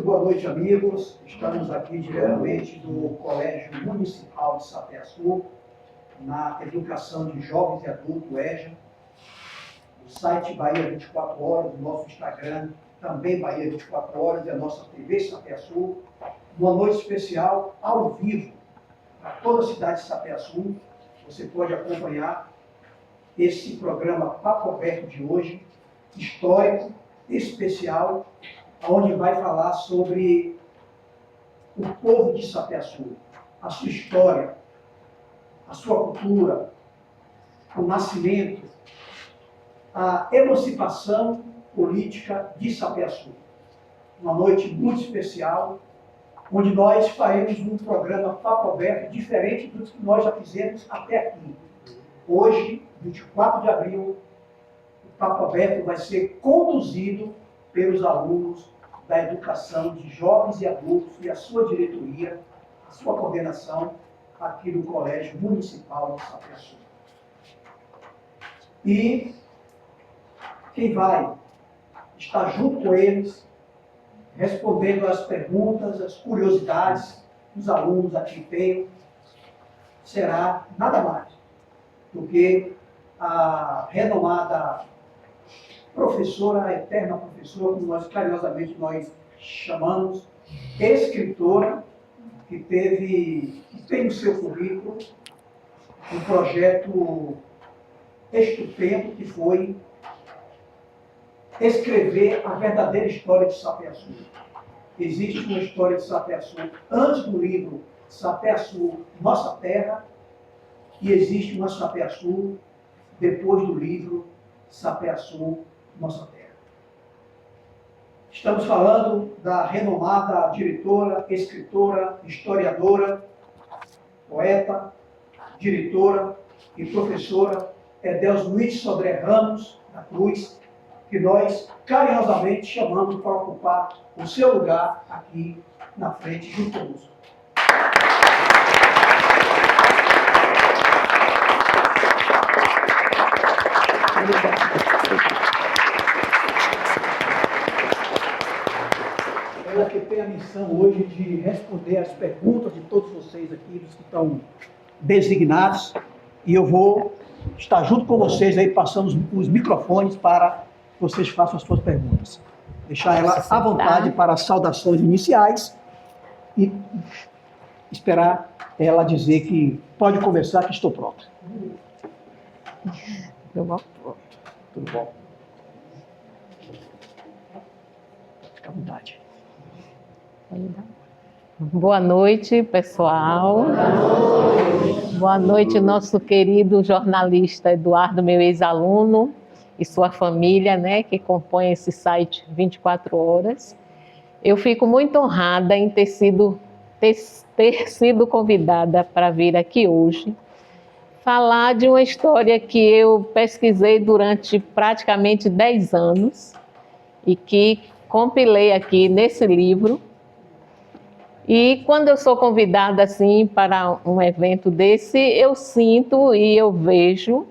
boa noite, amigos. Estamos aqui diretamente do Colégio Municipal de Sapé-Açu, na Educação de Jovens e Adultos, EJA, o site Bahia 24 Horas, o nosso Instagram, também Bahia 24 Horas, e a nossa TV Sapé-Açu. Uma noite especial, ao vivo, para toda a cidade de Sapé-Açu. Você pode acompanhar esse programa Papo Aberto de hoje, histórico, especial, onde vai falar sobre o povo de Sapé-Açu, a sua história, a sua cultura, o nascimento, a emancipação política de Sapé-Açu. Uma noite muito especial, onde nós faremos um programa Papo Aberto diferente do que nós já fizemos até aqui. Hoje, 24 de abril, o Papo Aberto vai ser conduzido pelos alunos da Educação de Jovens e Adultos e a sua diretoria, a sua coordenação aqui do Colégio Municipal de Sapé-Açu. E quem vai estar junto com eles, respondendo às perguntas, às curiosidades que os alunos aqui têm, será nada mais do que a renomada professora, a eterna professora, como nós carinhosamente chamamos, escritora, que tem no seu currículo um projeto estupendo que foi escrever a verdadeira história de Sapé-Açu. Existe uma história de Sapé-Açu antes do livro Sapé-Açu, Nossa Terra, e existe uma Sapé-Açu depois do livro Sapé-Açu, Nossa Terra. Estamos falando da renomada diretora, escritora, historiadora, poeta, diretora e professora Edelzuíde Sodré Ramos da Cruz, que nós carinhosamente chamamos para ocupar o seu lugar aqui na frente junto conosco. Ela que tem a missão hoje de responder às perguntas de todos vocês aqui, dos que estão designados, e eu vou estar junto com vocês aí, passando os microfones para que vocês façam as suas perguntas. Deixar ela à vontade para as saudações iniciais e esperar ela dizer que pode conversar, que estou pronta. Tudo bom? Tudo bom? Fica à vontade. Boa noite, pessoal. Boa noite, nosso querido jornalista Eduardo, meu ex-aluno, e sua família, né, que compõe esse site 24 Horas. Eu fico muito honrada em ter sido convidada para vir aqui hoje falar de uma história que eu pesquisei durante praticamente 10 anos e que compilei aqui nesse livro. E quando eu sou convidada assim para um evento desse, eu sinto e eu vejo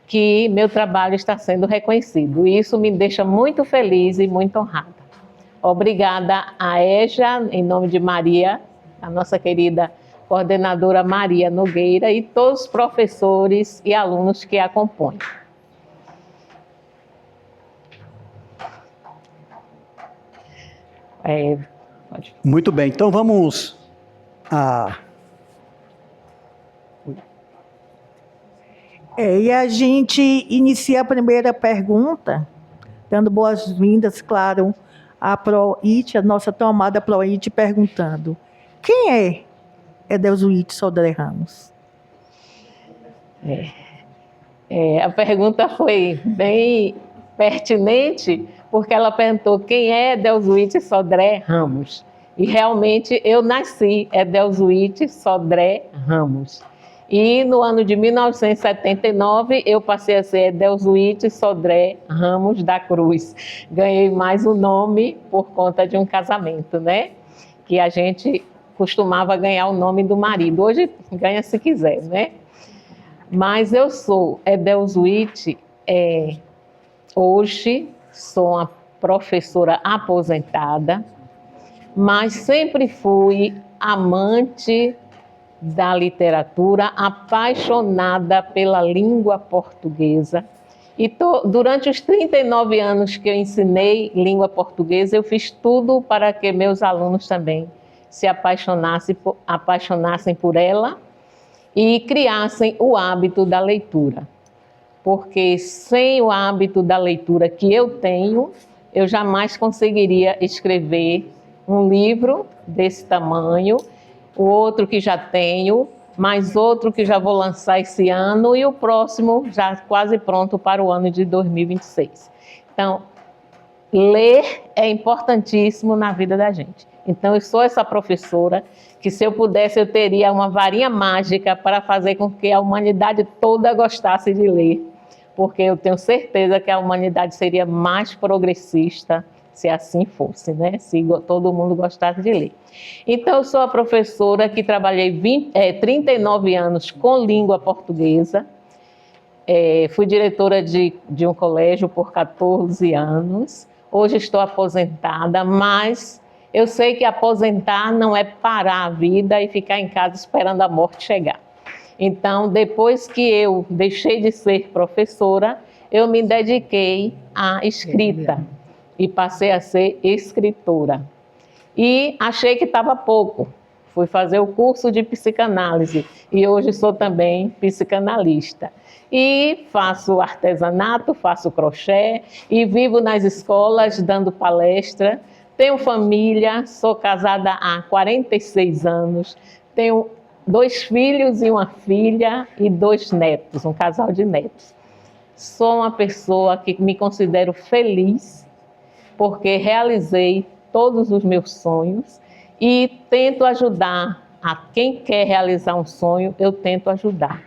que meu trabalho está sendo reconhecido. E isso me deixa muito feliz e muito honrada. Obrigada à EJA, em nome de Maria, a nossa querida coordenadora Maria Nogueira, e todos os professores e alunos que a compõem. Muito bem, então vamos E a gente inicia a primeira pergunta, dando boas-vindas, claro, à ProIT, a nossa tão amada ProIT, perguntando: quem é Edelzuíde Sodré Ramos? A pergunta foi bem pertinente, porque ela perguntou quem é Edelzuíde Sodré Ramos. E realmente eu nasci Edelzuíde Sodré Ramos. E no ano de 1979 eu passei a ser Edelzuíde Sodré Ramos da Cruz. Ganhei mais um nome por conta de um casamento, né? Que a gente costumava ganhar o nome do marido. Hoje ganha se quiser, né? Mas eu sou Edelzuíde, hoje sou uma professora aposentada, mas sempre fui amante da literatura, apaixonada pela língua portuguesa. E durante os 39 anos que eu ensinei língua portuguesa, eu fiz tudo para que meus alunos também se apaixonassem por ela e criassem o hábito da leitura. Porque sem o hábito da leitura que eu tenho, eu jamais conseguiria escrever um livro desse tamanho, o outro que já tenho, mais outro que já vou lançar esse ano e o próximo já quase pronto para o ano de 2026. Então, ler é importantíssimo na vida da gente. Então, eu sou essa professora que, se eu pudesse, eu teria uma varinha mágica para fazer com que a humanidade toda gostasse de ler, porque eu tenho certeza que a humanidade seria mais progressista se assim fosse, né? Se todo mundo gostasse de ler. Então, eu sou a professora que trabalhei 39 anos com língua portuguesa, fui diretora de um colégio por 14 anos, hoje estou aposentada, mas eu sei que aposentar não é parar a vida e ficar em casa esperando a morte chegar. Então, depois que eu deixei de ser professora, eu me dediquei à escrita e passei a ser escritora. E achei que estava pouco. Fui fazer o curso de psicanálise e hoje sou também psicanalista. E faço artesanato, faço crochê e vivo nas escolas dando palestra. Tenho família, sou casada há 46 anos, tenho 2 filhos e uma filha e 2 netos, um casal de netos. Sou uma pessoa que me considero feliz porque realizei todos os meus sonhos e tento ajudar a quem quer realizar um sonho, eu tento ajudar.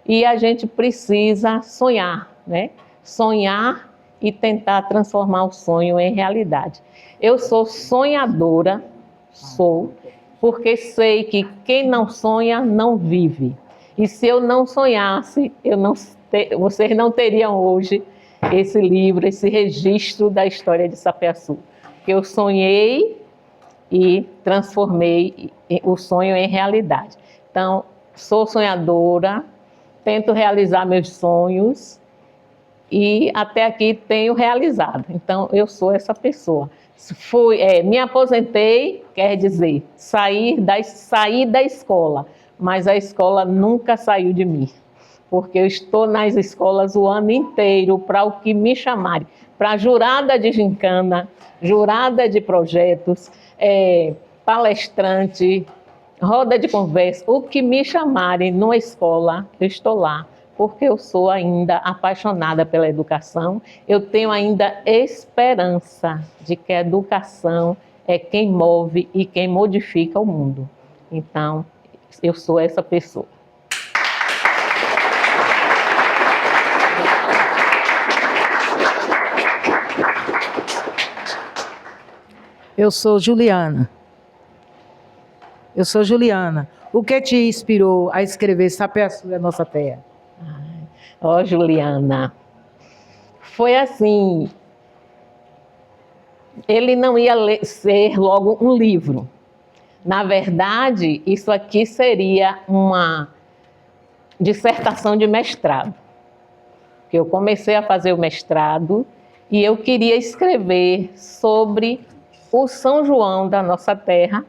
E a gente precisa sonhar, né? Sonhar e tentar transformar o sonho em realidade. Eu sou sonhadora, porque sei que quem não sonha não vive. E se eu não sonhasse, vocês não teriam hoje esse livro, esse registro da história de Sapeaçu. Eu sonhei e transformei o sonho em realidade. Então, sou sonhadora, tento realizar meus sonhos e até aqui tenho realizado. Então, eu sou essa pessoa. Me aposentei, quer dizer, saí da escola, mas a escola nunca saiu de mim, porque eu estou nas escolas o ano inteiro para o que me chamarem, para jurada de gincana, jurada de projetos, palestrante, roda de conversa, o que me chamarem numa escola, eu estou lá, porque eu sou ainda apaixonada pela educação, eu tenho ainda esperança de que a educação é quem move e quem modifica o mundo. Então, eu sou essa pessoa. Eu sou Juliana. O que te inspirou a escrever Sapeaçu é a nossa terra? Juliana, foi assim, ele não ia ser logo um livro. Na verdade, isso aqui seria uma dissertação de mestrado. Eu comecei a fazer o mestrado e eu queria escrever sobre o São João da nossa terra,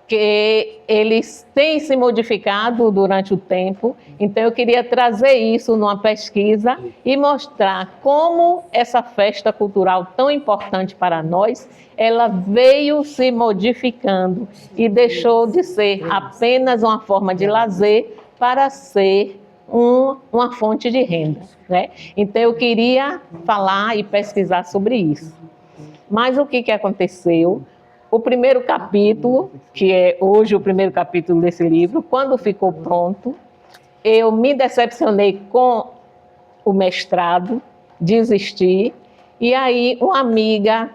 que eles têm se modificado durante o tempo, então eu queria trazer isso numa pesquisa e mostrar como essa festa cultural tão importante para nós, ela veio se modificando e deixou de ser apenas uma forma de lazer para ser uma fonte de renda, né? Então eu queria falar e pesquisar sobre isso. Mas o que aconteceu? O primeiro capítulo, que é hoje o primeiro capítulo desse livro, quando ficou pronto, eu me decepcionei com o mestrado, desisti, e aí uma amiga,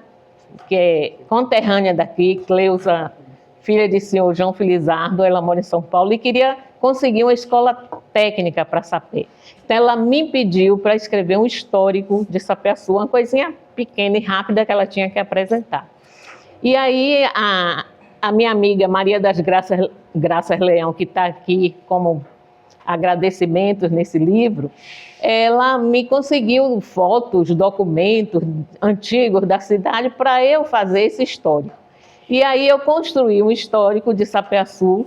que é conterrânea daqui, Cleusa, filha de senhor João Felizardo, ela mora em São Paulo, e queria conseguir uma escola técnica para Sapé. Então ela me pediu para escrever um histórico de Sapeaçu, uma coisinha pequena e rápida que ela tinha que apresentar. E aí a minha amiga Maria das Graças Leão, que está aqui como agradecimentos nesse livro, ela me conseguiu fotos, documentos antigos da cidade para eu fazer esse histórico. E aí eu construí um histórico de Sapeaçu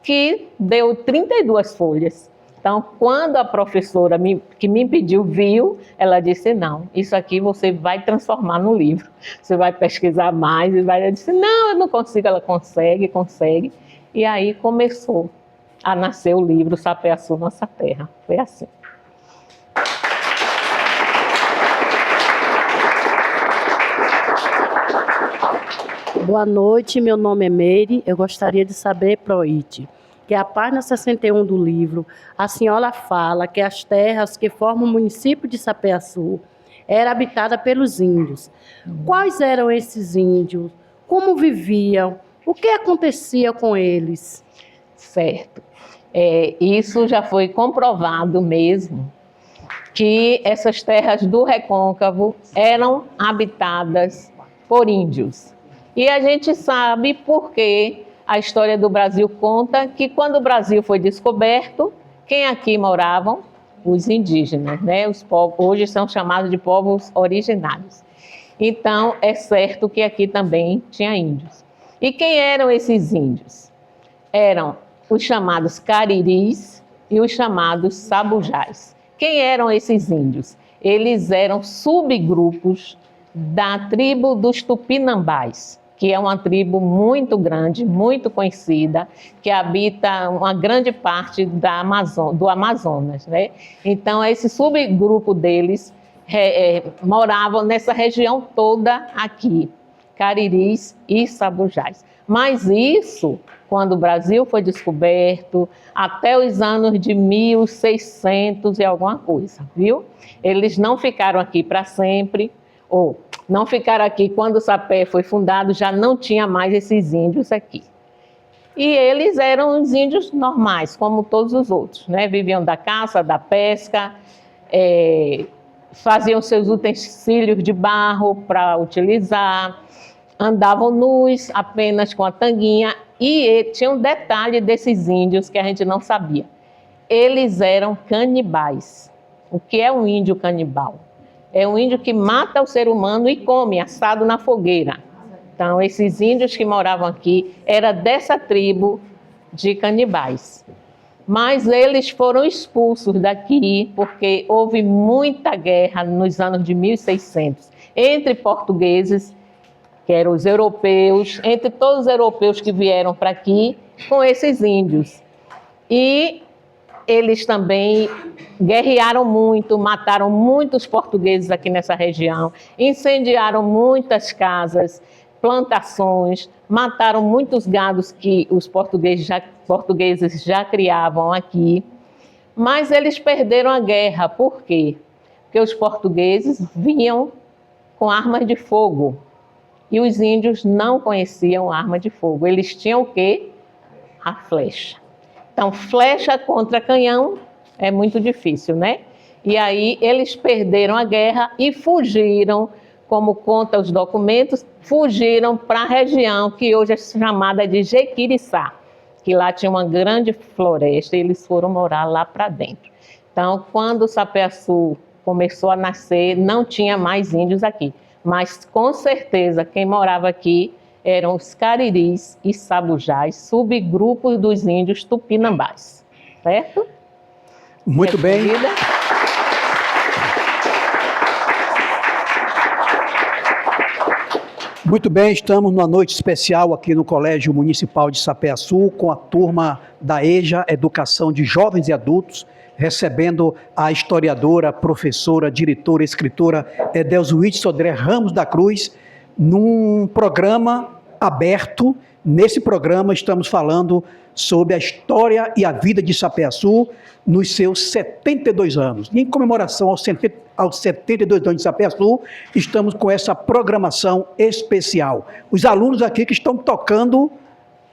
que deu 32 folhas. Então, quando a professora que me pediu viu, ela disse, não, isso aqui você vai transformar no livro. Você vai pesquisar mais e vai... Eu disse, não, eu não consigo. Ela consegue. E aí começou a nascer o livro Sapeaçu, Nossa Terra. Foi assim. Boa noite, meu nome é Meire. Eu gostaria de saber, Proite, que a página 61 do livro, a senhora fala que as terras que formam o município de Sapeaçu eram habitadas pelos índios. Quais eram esses índios? Como viviam? O que acontecia com eles? Certo. Isso já foi comprovado mesmo, que essas terras do Recôncavo eram habitadas por índios. E a gente sabe porque a história do Brasil conta que quando o Brasil foi descoberto, quem aqui moravam? Os indígenas, né? Os povos, hoje são chamados de povos originários. Então, é certo que aqui também tinha índios. E quem eram esses índios? Eram os chamados cariris e os chamados sabujais. Quem eram esses índios? Eles eram subgrupos da tribo dos Tupinambás, que é uma tribo muito grande, muito conhecida, que habita uma grande parte do Amazonas, né? Então, esse subgrupo deles moravam nessa região toda aqui, cariris e sabujais. Mas isso, quando o Brasil foi descoberto, até os anos de 1600 e alguma coisa, viu? Eles não ficaram aqui para sempre, ou não ficaram aqui quando o Sapé foi fundado, já não tinha mais esses índios aqui. E eles eram os índios normais, como todos os outros, né? Viviam da caça, da pesca, faziam seus utensílios de barro para utilizar, andavam nus, apenas com a tanguinha. E tinha um detalhe desses índios que a gente não sabia. Eles eram canibais. O que é um índio canibal? É um índio que mata o ser humano e come, assado na fogueira. Então, esses índios que moravam aqui eram dessa tribo de canibais. Mas eles foram expulsos daqui porque houve muita guerra nos anos de 1600 entre portugueses, que eram os europeus, entre todos os europeus que vieram para aqui com esses índios. E eles também guerrearam muito, mataram muitos portugueses aqui nessa região, incendiaram muitas casas, plantações, mataram muitos gados que os portugueses já criavam aqui. Mas eles perderam a guerra. Por quê? Porque os portugueses vinham com armas de fogo e os índios não conheciam arma de fogo. Eles tinham o quê? A flecha. Então, flecha contra canhão é muito difícil, né? E aí eles perderam a guerra e fugiram, como conta os documentos, fugiram para a região que hoje é chamada de Jequiriçá, que lá tinha uma grande floresta e eles foram morar lá para dentro. Então, quando o Sapeaçu começou a nascer, não tinha mais índios aqui. Mas, com certeza, quem morava aqui eram os cariris e sabujais, subgrupos dos índios tupinambás, certo? Muito bem. Muito bem, estamos numa noite especial aqui no Colégio Municipal de Sapeaçu, com a turma da EJA, Educação de Jovens e Adultos, recebendo a historiadora, professora, diretora, escritora Edelzuíde Sodré Ramos da Cruz, num programa aberto. Nesse programa estamos falando sobre a história e a vida de Sapeaçu nos seus 72 anos. E em comemoração aos 72 anos de Sapeaçu, estamos com essa programação especial. Os alunos aqui que estão tocando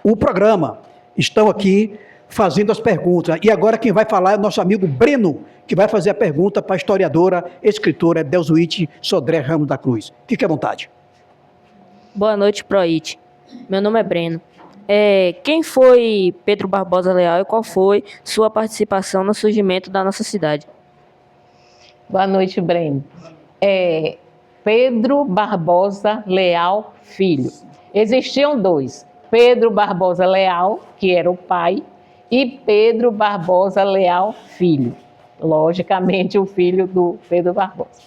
o programa estão aqui fazendo as perguntas. E agora quem vai falar é o nosso amigo Breno, que vai fazer a pergunta para a historiadora, escritora Edelzuíde Sodré Ramos da Cruz. Fique à vontade. Boa noite, Proit. Meu nome é Breno. Quem foi Pedro Barbosa Leal e qual foi sua participação no surgimento da nossa cidade? Boa noite, Breno. Pedro Barbosa Leal Filho. Existiam dois, Pedro Barbosa Leal, que era o pai, e Pedro Barbosa Leal Filho. Logicamente, o filho do Pedro Barbosa.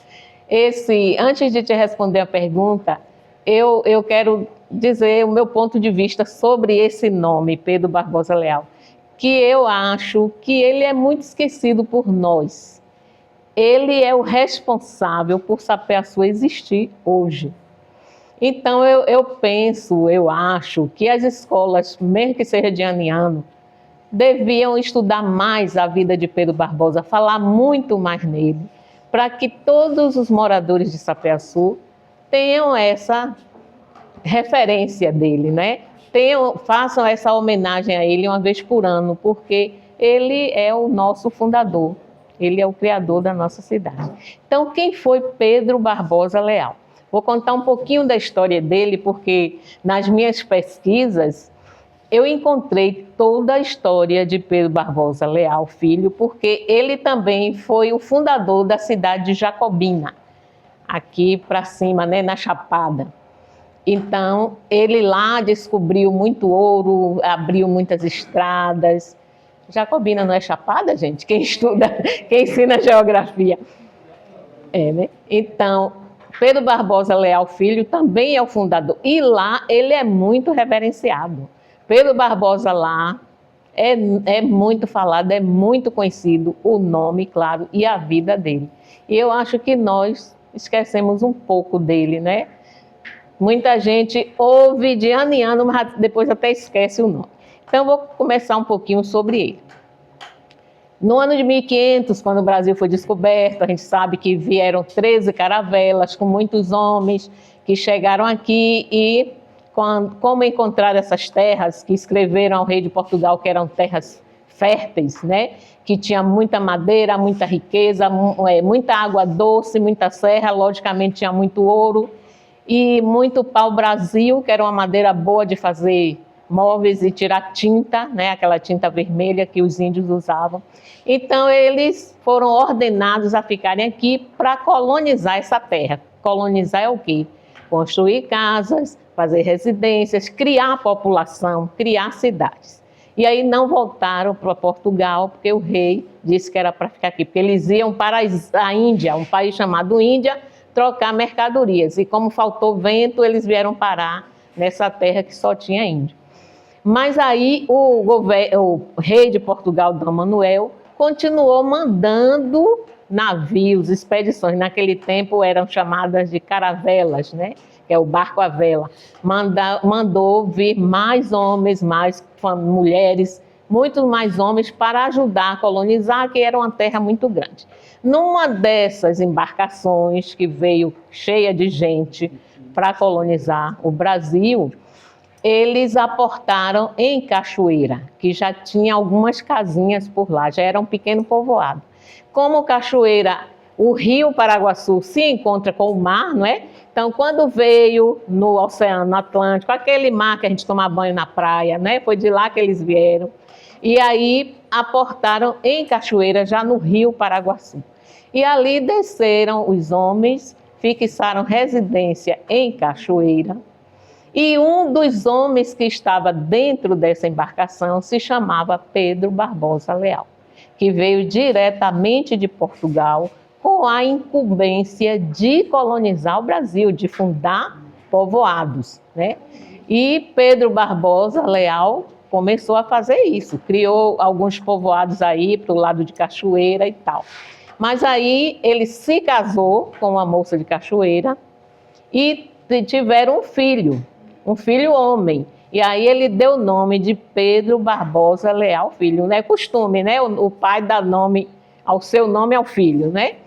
Antes de te responder a pergunta, eu quero dizer o meu ponto de vista sobre esse nome, Pedro Barbosa Leal, que eu acho que ele é muito esquecido por nós. Ele é o responsável por Sapé-Açu existir hoje. Então, eu acho que as escolas, mesmo que seja de ano em ano, deviam estudar mais a vida de Pedro Barbosa, falar muito mais nele, para que todos os moradores de Sapé-Açu tenham essa referência dele, né? Façam essa homenagem a ele uma vez por ano, porque ele é o nosso fundador, ele é o criador da nossa cidade. Então, quem foi Pedro Barbosa Leal? Vou contar um pouquinho da história dele, porque nas minhas pesquisas eu encontrei toda a história de Pedro Barbosa Leal Filho, porque ele também foi o fundador da cidade de Jacobina, aqui para cima, né, na Chapada. Então, ele lá descobriu muito ouro, abriu muitas estradas. Jacobina não é Chapada, gente? Quem estuda, quem ensina geografia. Né? Então, Pedro Barbosa Leal Filho também é o fundador. E lá ele é muito reverenciado. Pedro Barbosa lá é muito falado, é muito conhecido o nome, claro, e a vida dele. E eu acho que nós esquecemos um pouco dele, né? Muita gente ouve de ano em ano, mas depois até esquece o nome. Então, vou começar um pouquinho sobre ele. No ano de 1500, quando o Brasil foi descoberto, a gente sabe que vieram 13 caravelas com muitos homens que chegaram aqui e, como encontrar essas terras, que escreveram ao rei de Portugal que eram terras férteis, né? Que tinha muita madeira, muita riqueza, muita água doce, muita serra, logicamente tinha muito ouro e muito pau-brasil, que era uma madeira boa de fazer móveis e tirar tinta, né, aquela tinta vermelha que os índios usavam. Então, eles foram ordenados a ficarem aqui para colonizar essa terra. Colonizar é o quê? Construir casas, fazer residências, criar população, criar cidades. E aí não voltaram para Portugal, porque o rei disse que era para ficar aqui, porque eles iam para a Índia, um país chamado Índia, trocar mercadorias. E como faltou vento, eles vieram parar nessa terra que só tinha índio. Mas aí o rei de Portugal, Dom Manuel, continuou mandando navios, expedições. Naquele tempo eram chamadas de caravelas, né? Que é o barco à vela. Mandou vir mais homens, mais mulheres, muitos mais homens para ajudar a colonizar, que era uma terra muito grande. Numa dessas embarcações que veio cheia de gente para colonizar o Brasil, eles aportaram em Cachoeira, que já tinha algumas casinhas por lá, já era um pequeno povoado. Como Cachoeira, o rio Paraguaçu se encontra com o mar, não é? Então, quando veio no Oceano Atlântico, aquele mar que a gente toma banho na praia, né? Foi de lá que eles vieram. E aí aportaram em Cachoeira, já no rio Paraguaçu. E ali desceram os homens, fixaram residência em Cachoeira. E um dos homens que estava dentro dessa embarcação se chamava Pedro Barbosa Leal, que veio diretamente de Portugal com a incumbência de colonizar o Brasil, de fundar povoados, né? E Pedro Barbosa Leal começou a fazer isso, criou alguns povoados aí para o lado de Cachoeira e tal. Mas aí ele se casou com uma moça de Cachoeira e tiveram um filho homem. E aí ele deu o nome de Pedro Barbosa Leal Filho. É costume, né? O pai dá nome ao seu nome ao filho, né?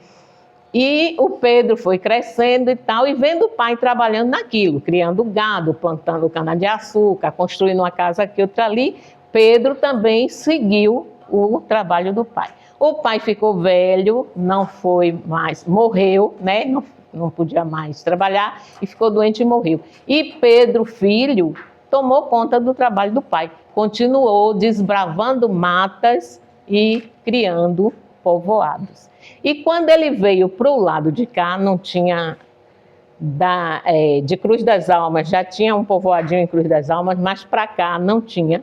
E o Pedro foi crescendo e tal, e vendo o pai trabalhando naquilo, criando gado, plantando cana-de-açúcar, construindo uma casa aqui, outra ali, Pedro também seguiu o trabalho do pai. O pai ficou velho, não foi mais, morreu, né? não podia mais trabalhar e ficou doente e morreu. E Pedro, filho, tomou conta do trabalho do pai, continuou desbravando matas e criando povoados. E quando ele veio para o lado de cá, não tinha de Cruz das Almas, já tinha um povoadinho em Cruz das Almas, mas para cá não tinha.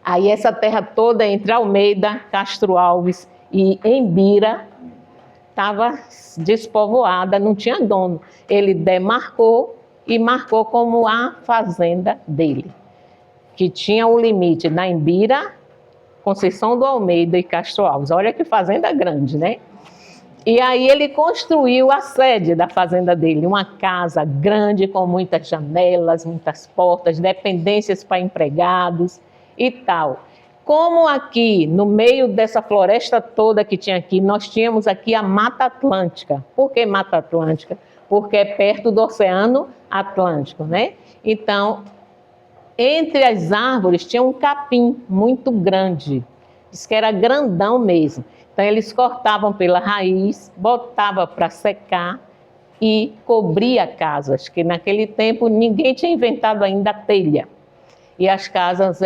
Aí essa terra toda entre Almeida, Castro Alves e Embira estava despovoada, não tinha dono. Ele demarcou e marcou como a fazenda dele, que tinha o limite na Embira, Conceição do Almeida e Castro Alves. Olha que fazenda grande, né? E aí ele construiu a sede da fazenda dele, uma casa grande com muitas janelas, muitas portas, dependências para empregados e tal. Como aqui, no meio dessa floresta toda que tinha aqui, nós tínhamos aqui a Mata Atlântica. Por que Mata Atlântica? Porque é perto do Oceano Atlântico, né? Então, entre as árvores tinha um capim muito grande, diz que era grandão mesmo. Então, eles cortavam pela raiz, botavam para secar e cobria casas, que naquele tempo ninguém tinha inventado ainda a telha. E as casas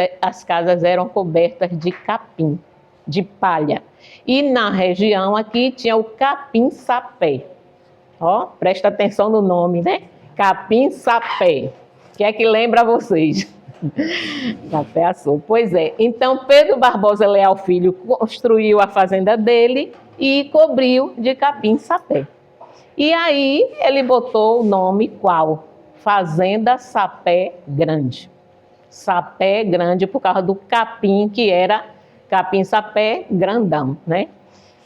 eram cobertas de capim, de palha. E na região aqui tinha o capim-sapé. Ó, presta atenção no nome, né? Capim-sapé. O que é que lembra vocês? Sapé-açu. Pois é. Então, Pedro Barbosa Leal Filho construiu a fazenda dele e cobriu de capim-sapé. E aí ele botou o nome qual? Fazenda Sapé Grande. Sapé Grande por causa do capim, que era capim-sapé grandão, né?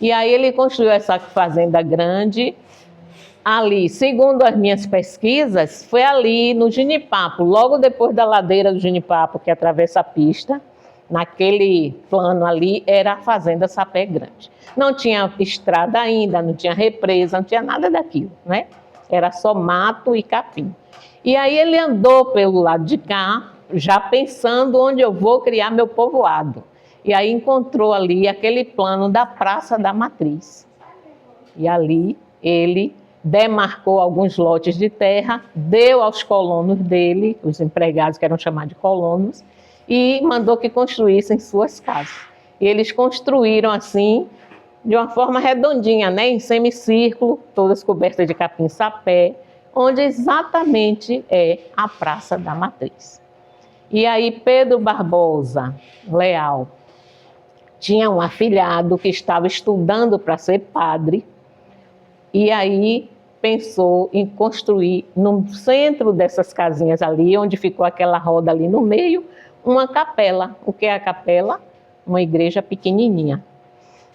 E aí ele construiu essa fazenda grande ali, segundo as minhas pesquisas, foi ali no Genipapo, logo depois da ladeira do Genipapo, que atravessa a pista, naquele plano ali, era a fazenda Sapé Grande. Não tinha estrada ainda, não tinha represa, não tinha nada daquilo, né? Era só mato e capim. E aí ele andou pelo lado de cá, já pensando onde eu vou criar meu povoado. E aí encontrou ali aquele plano da Praça da Matriz. E ali ele demarcou alguns lotes de terra, deu aos colonos dele, os empregados que eram chamados de colonos, e mandou que construíssem suas casas. E eles construíram assim, de uma forma redondinha, né, em semicírculo, todas cobertas de capim-sapé, onde exatamente é a Praça da Matriz. E aí Pedro Barbosa Leal tinha um afilhado que estava estudando para ser padre, e aí pensou em construir no centro dessas casinhas ali, onde ficou aquela roda ali no meio, uma capela. O que é a capela? Uma igreja pequenininha.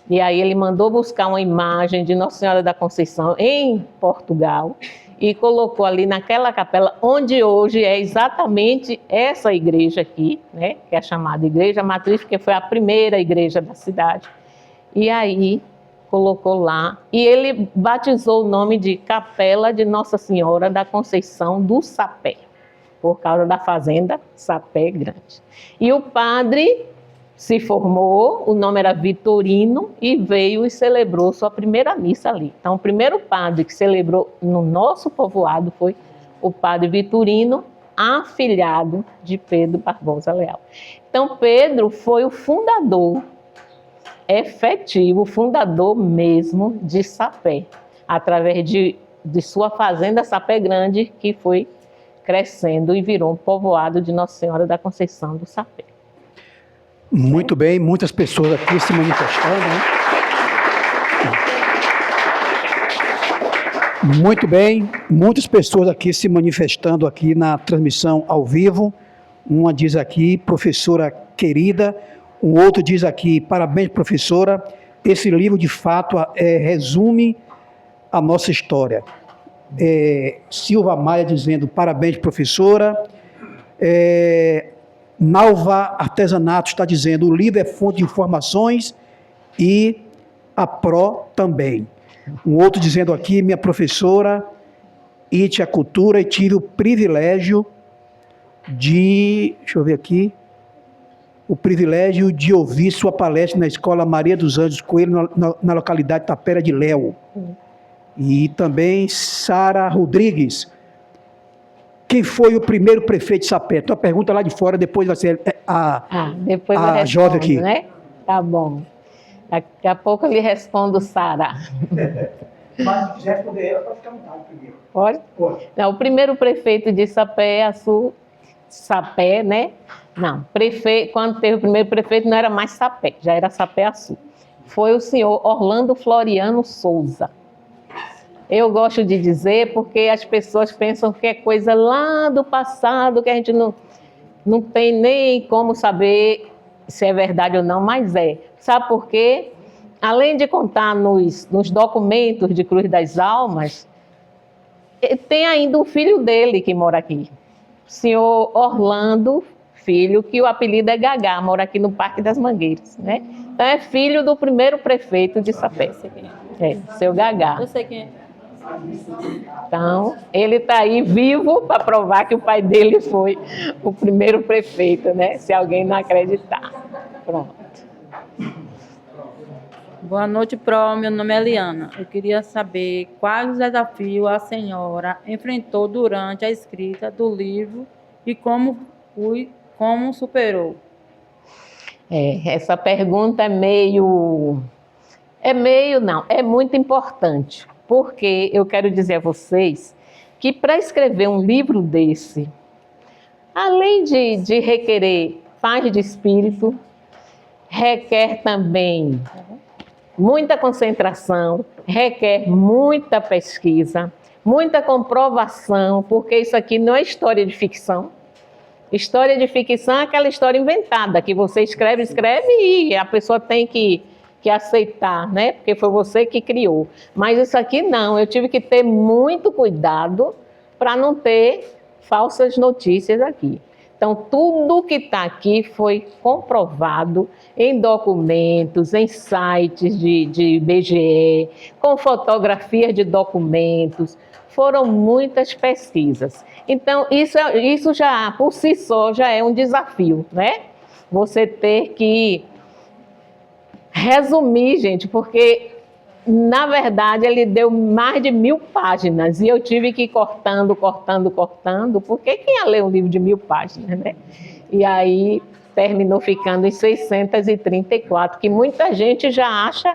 E aí ele mandou buscar uma imagem de Nossa Senhora da Conceição em Portugal e colocou ali naquela capela, onde hoje é exatamente essa igreja aqui, né, que é chamada Igreja Matriz, porque foi a primeira igreja da cidade. E aí colocou lá, e ele batizou o nome de Capela de Nossa Senhora da Conceição do Sapé, por causa da fazenda Sapé Grande. E o padre se formou, o nome era Vitorino, e veio e celebrou sua primeira missa ali. Então, o primeiro padre que celebrou no nosso povoado foi o padre Vitorino, afilhado de Pedro Barbosa Leal. Então, Pedro foi o fundador efetivo, fundador mesmo de Sapé, através de sua fazenda Sapé Grande, que foi crescendo e virou um povoado de Nossa Senhora da Conceição do Sapé. Muito bem, muitas pessoas aqui se manifestando, né? Muito bem, muitas pessoas aqui se manifestando aqui na transmissão ao vivo. Uma diz aqui, professora querida, um outro diz aqui, parabéns, professora, esse livro de fato resume a nossa história. Silva Maia dizendo, parabéns, professora. Nalva Artesanato está dizendo, o livro é fonte de informações e a PRO também. Um outro dizendo aqui, minha professora, Ite a Cultura, e tive o privilégio de, deixa eu ver aqui, o privilégio de ouvir sua palestra na Escola Maria dos Anjos Coelho, na localidade Tapera de Léo. E também Sara Rodrigues. Quem foi o primeiro prefeito de Sapé? Tua pergunta lá de fora, depois vai ser Depois eu a respondo, jovem aqui. né? Tá bom. Daqui a pouco eu lhe respondo, Sara. Mas se quiser responder ela, pode ficar à vontade primeiro. Pode? Pode. Não, o primeiro prefeito de Sapé-Açu, Sapé, né? Não, quando teve o primeiro prefeito não era mais Sapé, já era Sapé-Açu. Foi o senhor Orlando Floriano Souza. Eu gosto de dizer porque as pessoas pensam que é coisa lá do passado, que a gente não tem nem como saber se é verdade ou não, mas é. Sabe por quê? Além de contar nos documentos de Cruz das Almas, tem ainda um filho dele que mora aqui. O senhor Orlando, filho, que o apelido é Gagá, mora aqui no Parque das Mangueiras, né? Então é filho do primeiro prefeito de Sapé. Seu Gagá. Eu sei quem é. Então, ele está aí vivo para provar que o pai dele foi o primeiro prefeito, né? Se alguém não acreditar. Pronto. Boa noite, Pro. Meu nome é Eliana. Eu queria saber quais desafios a senhora enfrentou durante a escrita do livro e como superou. Essa pergunta é muito importante, porque eu quero dizer a vocês que para escrever um livro desse, além de requerer paz de espírito, requer também muita concentração, requer muita pesquisa, muita comprovação, porque isso aqui não é história de ficção. História de ficção é aquela história inventada, que você escreve e a pessoa tem que aceitar, né? Porque foi você que criou. Mas isso aqui não, eu tive que ter muito cuidado para não ter falsas notícias aqui. Então, tudo que está aqui foi comprovado em documentos, em sites de IBGE, com fotografias de documentos. Foram muitas pesquisas. Então, isso já, por si só, já é um desafio, né? Você ter que resumir, gente, porque, na verdade, ele deu mais de 1000 páginas e eu tive que ir cortando, porque quem ia ler um livro de 1000 páginas, né? E aí terminou ficando em 634, que muita gente já acha,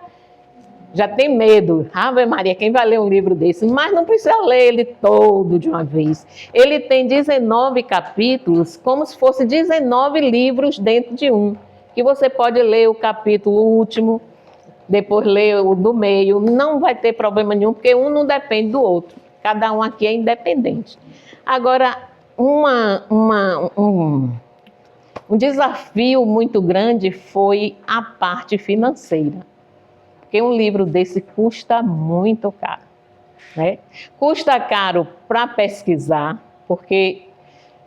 já tem medo. Ave Maria, quem vai ler um livro desse? Mas não precisa ler ele todo de uma vez. Ele tem 19 capítulos, como se fosse 19 livros dentro de um, que você pode ler o capítulo último, depois ler o do meio, não vai ter problema nenhum, porque um não depende do outro. Cada um aqui é independente. Agora, um desafio muito grande foi a parte financeira. Porque um livro desse custa muito caro, né? Custa caro para pesquisar, porque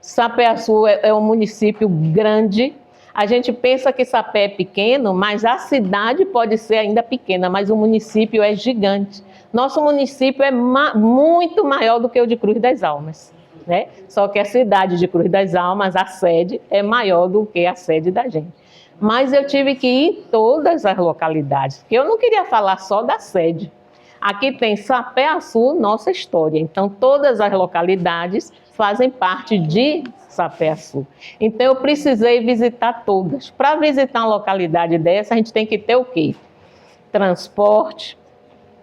Sapé-Açu é um município grande. A gente pensa que Sapé é pequeno, mas a cidade pode ser ainda pequena, mas o município é gigante. Nosso município é muito maior do que o de Cruz das Almas, né? Só que a cidade de Cruz das Almas, a sede, é maior do que a sede da gente. Mas eu tive que ir em todas as localidades, porque eu não queria falar só da sede. Aqui tem Sapé-Açu, nossa história. Então, todas as localidades fazem parte de Sapé-Açu. Então, eu precisei visitar todas. Para visitar uma localidade dessa, a gente tem que ter o quê? Transporte,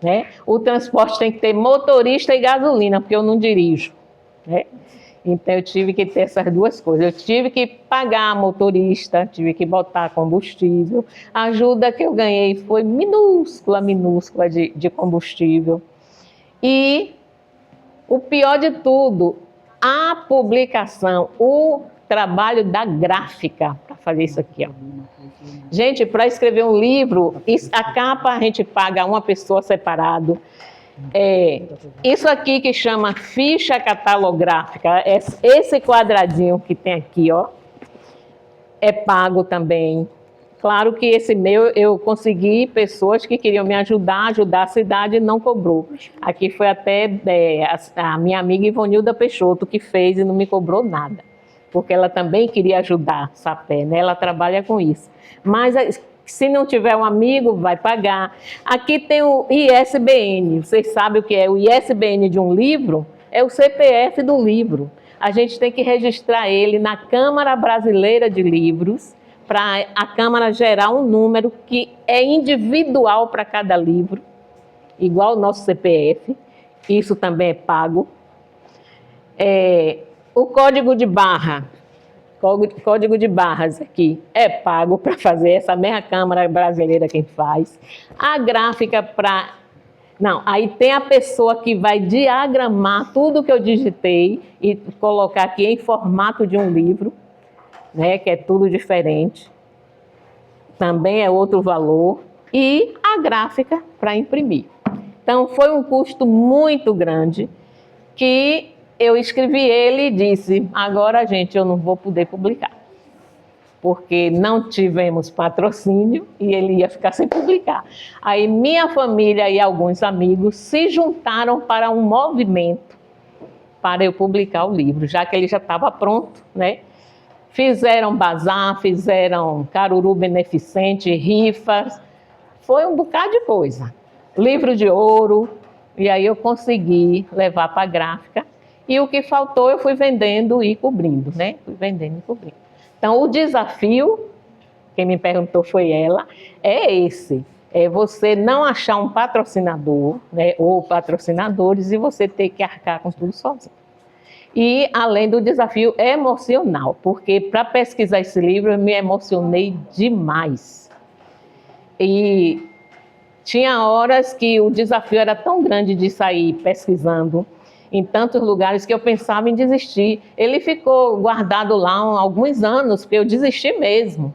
né? O transporte tem que ter motorista e gasolina, porque eu não dirijo, né? Então, eu tive que ter essas duas coisas. Eu tive que pagar motorista, tive que botar combustível. A ajuda que eu ganhei foi minúscula de combustível. E o pior de tudo, a publicação, o trabalho da gráfica para fazer isso aqui, ó. Gente, para escrever um livro, a capa a gente paga uma pessoa separado. Isso aqui que chama ficha catalográfica, esse quadradinho que tem aqui, ó, é pago também. Claro que esse meu eu consegui pessoas que queriam me ajudar a cidade e não cobrou. Aqui foi até a minha amiga Ivonilda Peixoto que fez e não me cobrou nada, porque ela também queria ajudar Sapé, né? Ela trabalha com isso. Mas Se não tiver um amigo, vai pagar. Aqui tem o ISBN. Vocês sabem o que é o ISBN de um livro? É o CPF do livro. A gente tem que registrar ele na Câmara Brasileira de Livros, para a Câmara gerar um número que é individual para cada livro, igual o nosso CPF. Isso também é pago. O código de barra. Código de barras aqui é pago para fazer, essa mesma Câmara Brasileira quem faz. A gráfica para... Não, aí tem a pessoa que vai diagramar tudo que eu digitei e colocar aqui em formato de um livro, né, que é tudo diferente. Também é outro valor. E a gráfica para imprimir. Então, foi um custo muito grande que eu escrevi ele e disse, agora, gente, eu não vou poder publicar, porque não tivemos patrocínio e ele ia ficar sem publicar. Aí minha família e alguns amigos se juntaram para um movimento para eu publicar o livro, já que ele já estava pronto, né? Fizeram bazar, fizeram caruru beneficente, rifas, foi um bocado de coisa. Livro de ouro, e aí eu consegui levar para a gráfica. E o que faltou eu fui vendendo e cobrindo, né? Fui vendendo e cobrindo. Então, o desafio, quem me perguntou foi ela, é esse. É você não achar um patrocinador, né? Ou patrocinadores, e você ter que arcar com tudo sozinho. E, além do desafio emocional, porque para pesquisar esse livro eu me emocionei demais. E tinha horas que o desafio era tão grande de sair pesquisando em tantos lugares que eu pensava em desistir. Ele ficou guardado lá há alguns anos, porque eu desisti mesmo.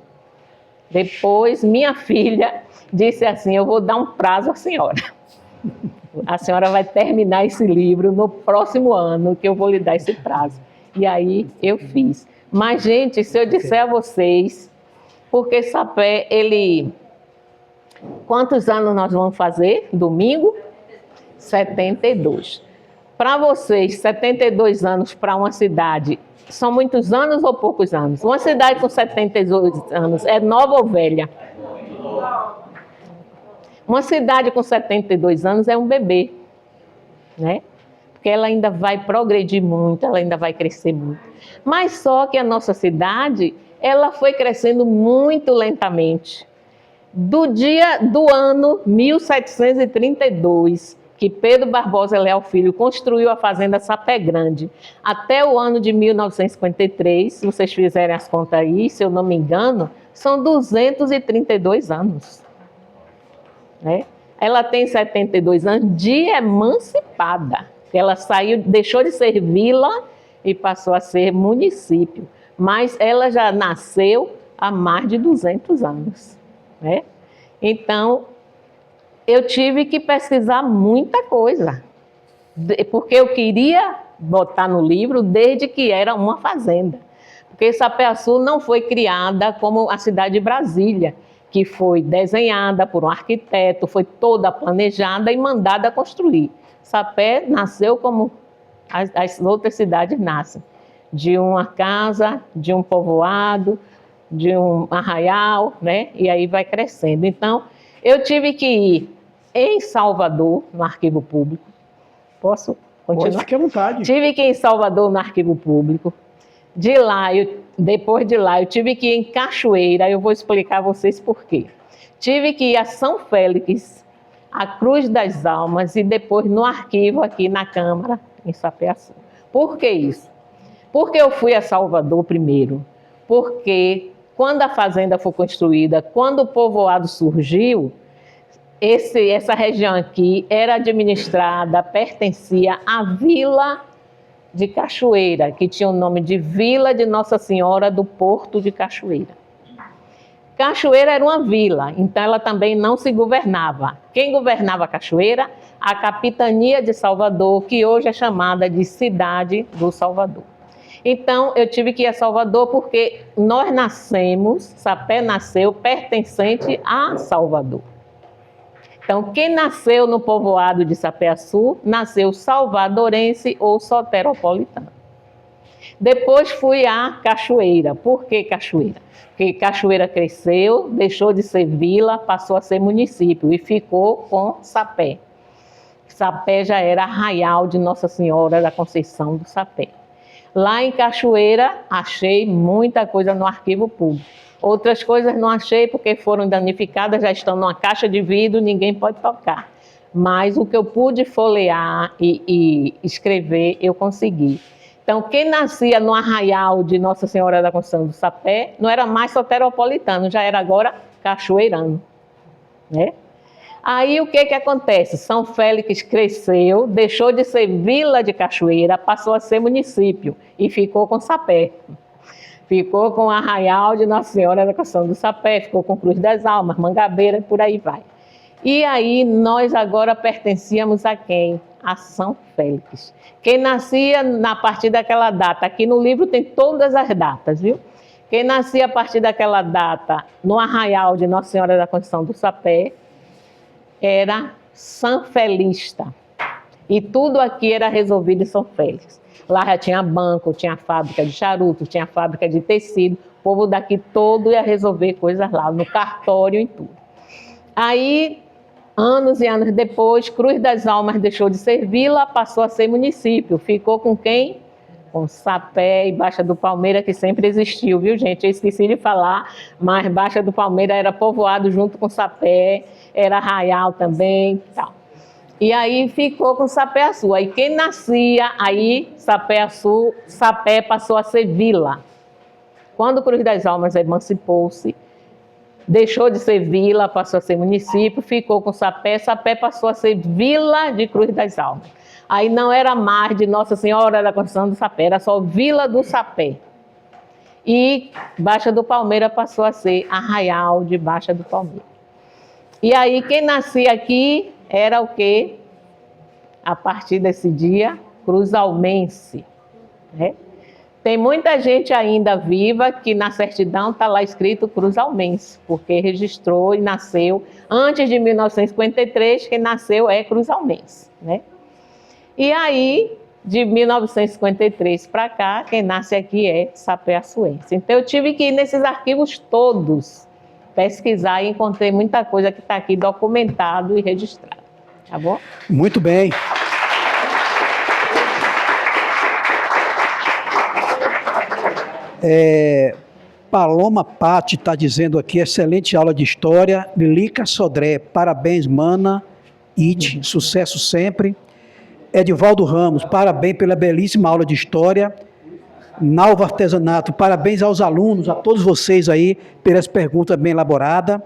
Depois, minha filha disse assim, eu vou dar um prazo à senhora. A senhora vai terminar esse livro no próximo ano, que eu vou lhe dar esse prazo. E aí, eu fiz. Mas, gente, se eu disser a vocês, porque Sapé, ele... Quantos anos nós vamos fazer? Domingo? 72. Para vocês, 72 anos para uma cidade, são muitos anos ou poucos anos? Uma cidade com 72 anos é nova ou velha? Uma cidade com 72 anos é um bebê, né? Porque ela ainda vai progredir muito, ela ainda vai crescer muito. Mas só que a nossa cidade, ela foi crescendo muito lentamente. Do ano 1732, que Pedro Barbosa Leal Filho construiu a fazenda Sapé Grande, até o ano de 1953, se vocês fizerem as contas aí, se eu não me engano, são 232 anos. Né? Ela tem 72 anos de emancipada. Ela saiu, deixou de ser vila e passou a ser município. Mas ela já nasceu há mais de 200 anos. Né? Então, eu tive que pesquisar muita coisa, porque eu queria botar no livro desde que era uma fazenda. Porque Sapé-Açu não foi criada como a cidade de Brasília, que foi desenhada por um arquiteto, foi toda planejada e mandada construir. Sapé nasceu como as outras cidades nascem, de uma casa, de um povoado, de um arraial, né? E aí vai crescendo. Então, eu tive que ir em Salvador, no Arquivo Público. Posso continuar? Pode, fique à vontade. Tive que ir em Salvador, no Arquivo Público. De lá, depois de lá, eu tive que ir em Cachoeira, eu vou explicar a vocês por quê. Tive que ir a São Félix, a Cruz das Almas e depois no arquivo aqui na Câmara, em Sapé-Açu. Por que isso? Porque eu fui a Salvador primeiro, porque quando a fazenda foi construída, quando o povoado surgiu, essa região aqui era administrada, pertencia à Vila de Cachoeira, que tinha o nome de Vila de Nossa Senhora do Porto de Cachoeira. Cachoeira era uma vila, então ela também não se governava. Quem governava Cachoeira? A Capitania de Salvador, que hoje é chamada de Cidade do Salvador. Então, eu tive que ir a Salvador porque nós nascemos, Sapé nasceu pertencente a Salvador. Então, quem nasceu no povoado de Sapé-Açu, nasceu salvadorense ou soteropolitano. Depois fui à Cachoeira. Por que Cachoeira? Porque Cachoeira cresceu, deixou de ser vila, passou a ser município e ficou com Sapé. Sapé já era arraial de Nossa Senhora da Conceição do Sapé. Lá em Cachoeira, achei muita coisa no arquivo público. Outras coisas não achei porque foram danificadas, já estão numa caixa de vidro, ninguém pode tocar. Mas o que eu pude folhear e escrever, eu consegui. Então, quem nascia no arraial de Nossa Senhora da Conceição do Sapé, não era mais soteropolitano, já era agora cachoeirano, né? Aí o que acontece? São Félix cresceu, deixou de ser vila de Cachoeira, passou a ser município e ficou com Sapé. Ficou com o arraial de Nossa Senhora da Conceição do Sapé, ficou com Cruz das Almas, Mangabeira e por aí vai. E aí nós agora pertencíamos a quem? A São Félix. Quem nascia a partir daquela data, aqui no livro tem todas as datas, viu? Quem nascia a partir daquela data no arraial de Nossa Senhora da Conceição do Sapé era sanfelista. E tudo aqui era resolvido em São Félix. Lá já tinha banco, tinha fábrica de charuto, tinha fábrica de tecido. O povo daqui todo ia resolver coisas lá, no cartório e tudo. Aí, anos e anos depois, Cruz das Almas deixou de ser vila, passou a ser município. Ficou com quem? Com Sapé e Baixa do Palmeira, que sempre existiu, viu, gente? Eu esqueci de falar, mas Baixa do Palmeira era povoado junto com Sapé, era arraial também, tal. E aí ficou com Sapé-Açu. Aí quem nascia, aí Sapé-Açu, Sapé passou a ser vila. Quando Cruz das Almas emancipou-se, deixou de ser vila, passou a ser município, ficou com Sapé, Sapé passou a ser vila de Cruz das Almas. Aí não era mais de Nossa Senhora da Conceição do Sapé, era só Vila do Sapé. E Baixa do Palmeira passou a ser arraial de Baixa do Palmeira. E aí quem nascia aqui era o quê? A partir desse dia, cruzalmense, né? Tem muita gente ainda viva que na certidão está lá escrito cruzalmense, porque registrou e nasceu antes de 1953, quem nasceu é cruzalmense, né? E aí, de 1953 para cá, quem nasce aqui é sapé-açuense. Então eu tive que ir nesses arquivos todos, pesquisar e encontrei muita coisa que está aqui documentado e registrado. Tá bom? Muito bem. Paloma Patti está dizendo aqui, excelente aula de história. Lilica Sodré, parabéns, mana. It, sucesso sempre. Edivaldo Ramos, parabéns pela belíssima aula de história. Nalva Artesanato, parabéns aos alunos, a todos vocês aí, pelas perguntas bem elaboradas.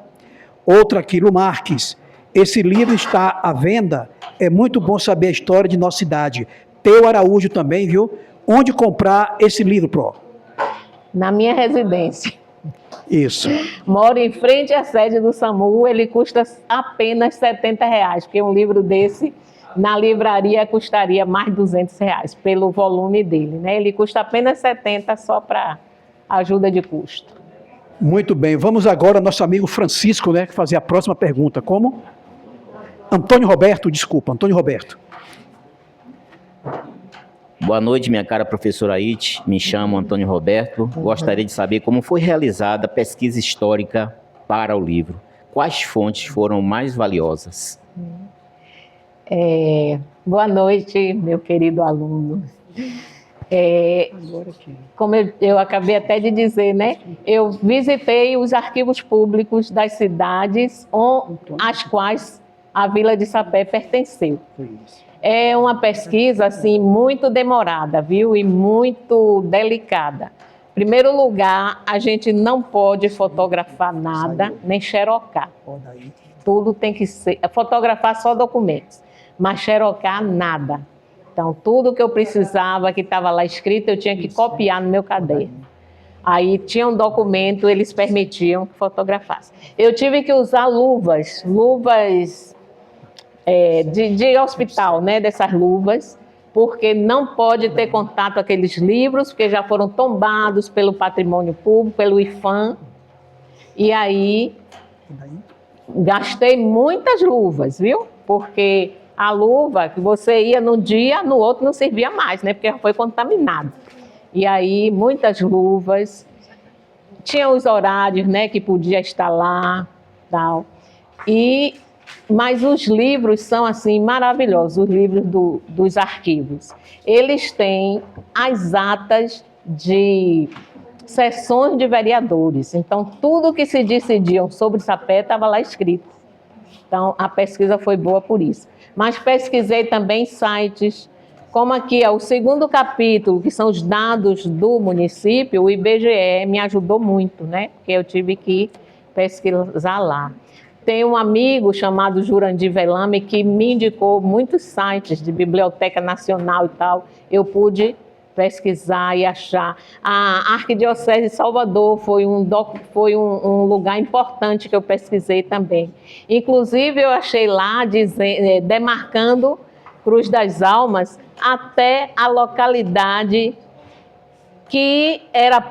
Outra aqui, Lu Marques, esse livro está à venda, é muito bom saber a história de nossa cidade. Teu Araújo também, viu? Onde comprar esse livro, Pro? Na minha residência. Isso. Moro em frente à sede do SAMU, ele custa apenas R$70, porque um livro desse, na livraria, custaria mais R$200, pelo volume dele, né? Ele custa apenas R$70 só para ajuda de custo. Muito bem, vamos agora ao nosso amigo Francisco, né, fazer a próxima pergunta. Como? Antônio Roberto. Boa noite, minha cara professora It. Me chamo Antônio Roberto. Gostaria de saber como foi realizada a pesquisa histórica para o livro. Quais fontes foram mais valiosas? Boa noite, meu querido aluno. Como eu acabei até de dizer, né? Eu visitei os arquivos públicos das cidades às quais a Vila de Sapé pertenceu. É uma pesquisa assim muito demorada, viu? E muito delicada. Em primeiro lugar, a gente não pode fotografar nada, nem xerocar. Tudo tem que ser... Fotografar só documentos, mas xerocar nada. Então, tudo que eu precisava, que estava lá escrito, eu tinha que copiar no meu caderno. Aí tinha um documento, eles permitiam que fotografasse. Eu tive que usar luvas de hospital, né, dessas luvas, porque não pode ter contato com aqueles livros, porque já foram tombados pelo patrimônio público, pelo IFAM. E aí, gastei muitas luvas, viu? Porque a luva que você ia num dia, no outro não servia mais, né? Porque já foi contaminado. E aí, muitas luvas, tinha os horários, né, que podia estar lá, tal. Mas os livros são, assim, maravilhosos, os livros dos arquivos. Eles têm as atas de sessões de vereadores. Então, tudo que se decidiam sobre Sapé estava lá escrito. Então, a pesquisa foi boa por isso. Mas pesquisei também sites, como aqui é o segundo capítulo, que são os dados do município, o IBGE me ajudou muito, né? Porque eu tive que pesquisar lá. Tem um amigo chamado Jurandir Velame que me indicou muitos sites de Biblioteca Nacional e tal. Eu pude pesquisar e achar. A Arquidiocese de Salvador foi um lugar importante que eu pesquisei também. Inclusive, eu achei lá demarcando Cruz das Almas até a localidade que era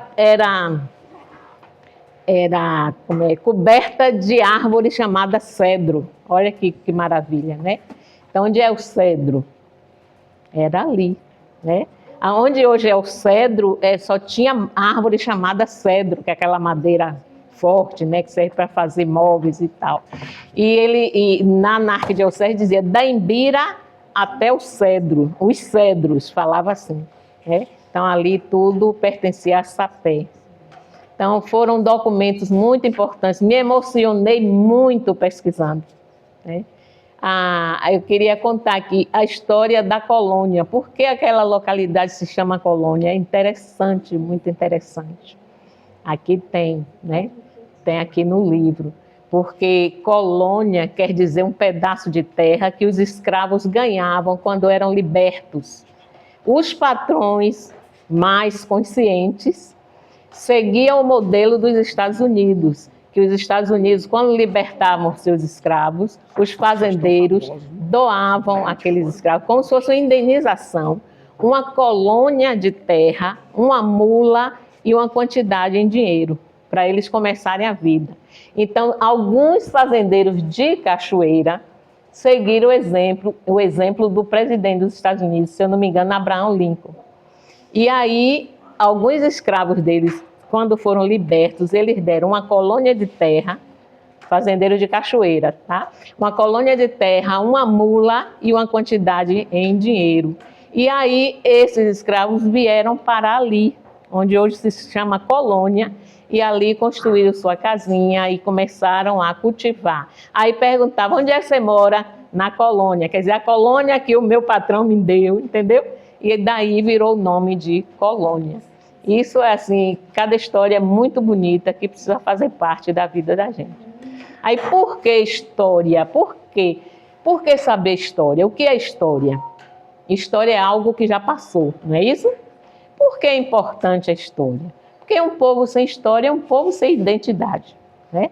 coberta de árvore chamada cedro. Olha que maravilha, né? Então, onde é o cedro? Era ali, né? Onde hoje é o cedro, só tinha árvore chamada cedro, que é aquela madeira forte, né, que serve para fazer móveis e tal. E na Arquidiocese dizia da Embira até o cedro, os cedros, falava assim, né? Então, ali tudo pertencia a Sapé. Então, foram documentos muito importantes. Me emocionei muito pesquisando, né? Eu queria contar aqui a história da colônia. Por que aquela localidade se chama colônia? É interessante, muito interessante. Aqui tem, né? Tem aqui no livro. Porque colônia quer dizer um pedaço de terra que os escravos ganhavam quando eram libertos. Os patrões mais conscientes seguiam o modelo dos Estados Unidos, que os Estados Unidos, quando libertavam seus escravos, os fazendeiros doavam aqueles escravos, como se fosse uma indenização, uma colônia de terra, uma mula e uma quantidade em dinheiro, para eles começarem a vida. Então, alguns fazendeiros de Cachoeira seguiram o exemplo do presidente dos Estados Unidos, se eu não me engano, Abraham Lincoln. E aí, alguns escravos deles, quando foram libertos, eles deram uma colônia de terra, fazendeiro de Cachoeira, tá? Uma colônia de terra, uma mula e uma quantidade em dinheiro. E aí, esses escravos vieram para ali, onde hoje se chama colônia, e ali construíram sua casinha e começaram a cultivar. Aí perguntavam, onde é que você mora? Na colônia, quer dizer, a colônia que o meu patrão me deu, entendeu? E daí virou o nome de colônia. Isso é assim, cada história é muito bonita que precisa fazer parte da vida da gente. Aí por que história? Por quê? Por que saber história? O que é história? História é algo que já passou, não é isso? Por que é importante a história? Porque um povo sem história é um povo sem identidade, né?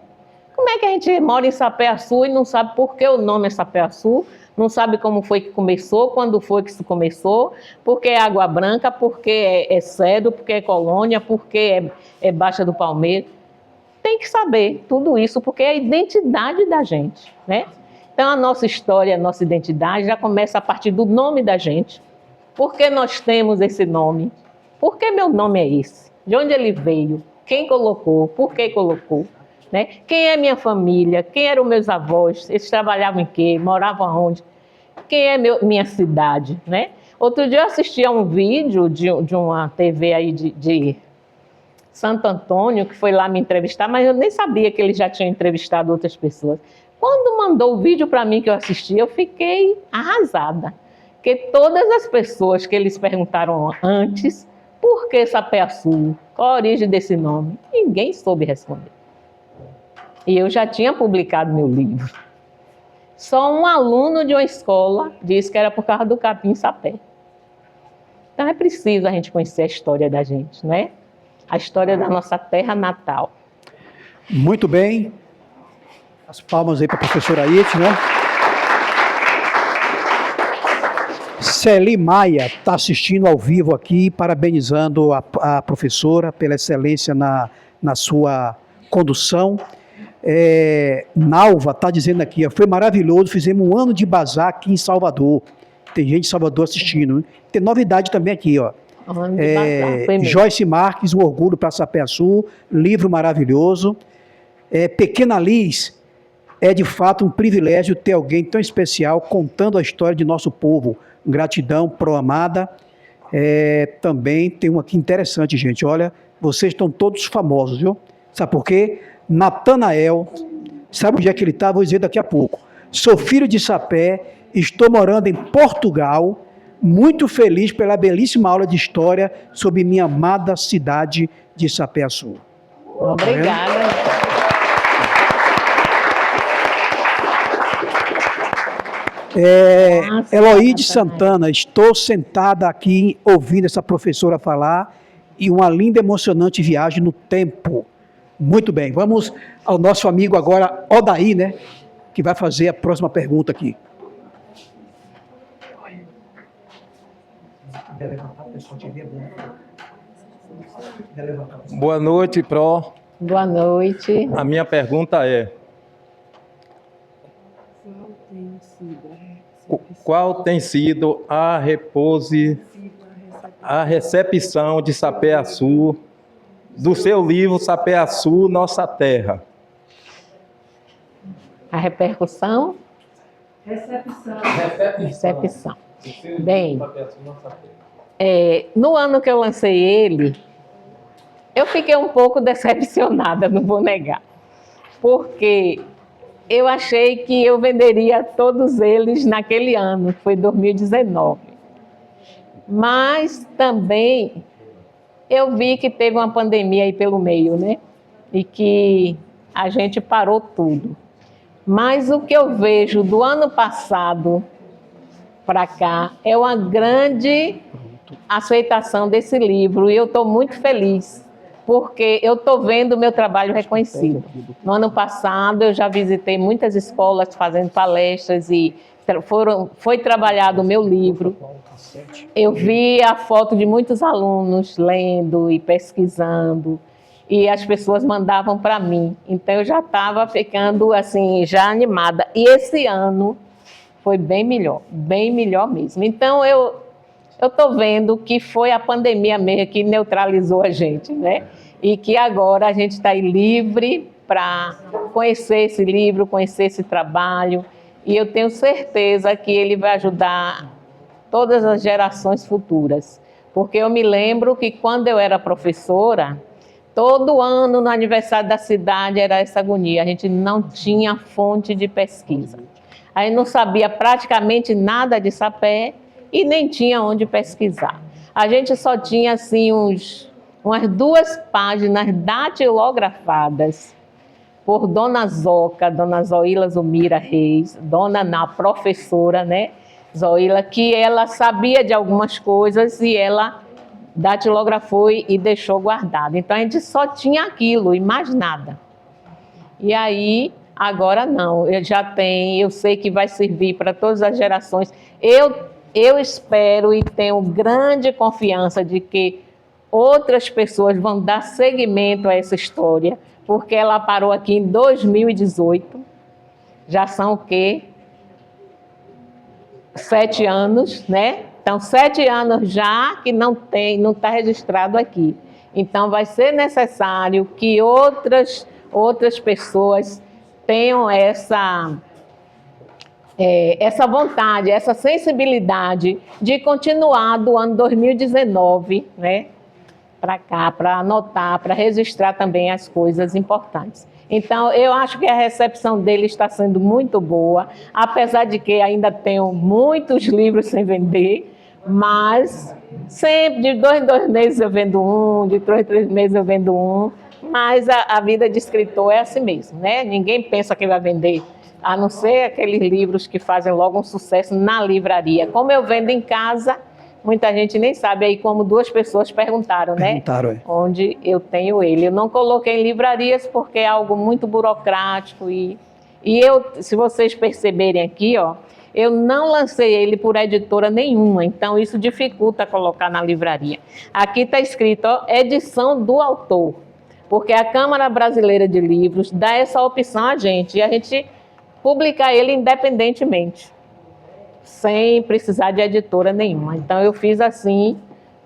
Como é que a gente mora em Sapé-Açu e não sabe por que o nome é Sapé-Açu, não sabe como foi que começou, quando foi que isso começou, por que é Água Branca, por que é Cedro, por que é Colônia, por que é Baixa do Palmeiro? Tem que saber tudo isso, porque é a identidade da gente, né? Então, a nossa história, a nossa identidade já começa a partir do nome da gente. Por que nós temos esse nome? Por que meu nome é esse? De onde ele veio? Quem colocou? Por que colocou? Né? Quem é minha família? Quem eram meus avós? Eles trabalhavam em quê? Moravam aonde? Quem é minha cidade? Né? Outro dia eu assisti a um vídeo de uma TV aí de Santo Antônio, que foi lá me entrevistar, mas eu nem sabia que ele já tinha entrevistado outras pessoas. Quando mandou o vídeo para mim que eu assisti, eu fiquei arrasada. Porque todas as pessoas que eles perguntaram antes, por que Sapé-Açu? Qual a origem desse nome? Ninguém soube responder. E eu já tinha publicado meu livro. Só um aluno de uma escola disse que era por causa do capim-sapé. Então é preciso a gente conhecer a história da gente, né? A história da nossa terra natal. Muito bem. As palmas aí para a professora Aite, né? Celi Maia está assistindo ao vivo aqui, parabenizando a professora pela excelência na sua condução. Nalva está dizendo aqui, ó, foi maravilhoso, fizemos um ano de bazar aqui em Salvador. Tem gente de Salvador assistindo. Né? Tem novidade também aqui, ó. Ano de passado, foi mesmo. Joyce Marques, O Orgulho para Sapé-Açu, livro maravilhoso. Pequena Liz, é de fato um privilégio ter alguém tão especial contando a história de nosso povo. Gratidão, Proamada. Também tem um aqui interessante, gente. Olha, vocês estão todos famosos, viu? Sabe por quê? Natanael, sabe onde é que ele está? Vou dizer daqui a pouco. Sou filho de Sapé, estou morando em Portugal, muito feliz pela belíssima aula de história sobre minha amada cidade de Sapé-Açu. Obrigada. Eloíde Santana, estou sentada aqui ouvindo essa professora falar e uma linda, emocionante viagem no tempo. Muito bem, vamos ao nosso amigo agora, Odaí, né? Que vai fazer a próxima pergunta aqui. Boa noite, Pro. Boa noite. A minha pergunta é: qual tem sido a recepção de Sapé-Açu do seu livro Sapé-Açu, Nossa Terra? A repercussão? Recepção. Bem, no ano que eu lancei ele, eu fiquei um pouco decepcionada, não vou negar, porque eu achei que eu venderia todos eles naquele ano, foi 2019. Mas também eu vi que teve uma pandemia aí pelo meio, né? E que a gente parou tudo. Mas o que eu vejo do ano passado para cá é uma grande aceitação desse livro e eu estou muito feliz, porque eu estou vendo o meu trabalho reconhecido. No ano passado eu já visitei muitas escolas fazendo palestras e foi trabalhado o meu livro. Eu vi a foto de muitos alunos lendo e pesquisando e as pessoas mandavam para mim. Então eu já estava ficando assim, já animada. E esse ano foi bem melhor mesmo. Então eu estou vendo que foi a pandemia mesmo que neutralizou a gente, né? E que agora a gente está aí livre para conhecer esse livro, conhecer esse trabalho. E eu tenho certeza que ele vai ajudar todas as gerações futuras. Porque eu me lembro que quando eu era professora, todo ano no aniversário da cidade era essa agonia. A gente não tinha fonte de pesquisa. A gente não sabia praticamente nada de Sapé e nem tinha onde pesquisar. A gente só tinha assim umas 2 páginas datilografadas por Dona Zoca, Dona Zoila Zumira Reis, professora, né, Zoila, que ela sabia de algumas coisas e ela datilografou e deixou guardado. Então a gente só tinha aquilo e mais nada. E aí, agora não, eu sei que vai servir para todas as gerações. Eu espero e tenho grande confiança de que outras pessoas vão dar seguimento a essa história, porque ela parou aqui em 2018, já são o quê? 7 anos, né? Então, 7 anos já que não está registrado aqui. Então, vai ser necessário que outras pessoas tenham essa vontade, essa sensibilidade de continuar do ano 2019, né? Para cá, para anotar, para registrar também as coisas importantes. Então, eu acho que a recepção dele está sendo muito boa, apesar de que ainda tenho muitos livros sem vender, mas sempre, de 2 em 2 meses eu vendo um, de 3 em 3 meses eu vendo um, mas a vida de escritor é assim mesmo, né? Ninguém pensa que vai vender, a não ser aqueles livros que fazem logo um sucesso na livraria. Como eu vendo em casa, muita gente nem sabe, aí como 2 pessoas perguntaram, né? Onde eu tenho ele. Eu não coloquei em livrarias porque é algo muito burocrático e eu, se vocês perceberem aqui, ó, eu não lancei ele por editora nenhuma, então isso dificulta colocar na livraria. Aqui está escrito, ó, edição do autor, porque a Câmara Brasileira de Livros dá essa opção a gente, e a gente publica ele independentemente, sem precisar de editora nenhuma. Então eu fiz assim,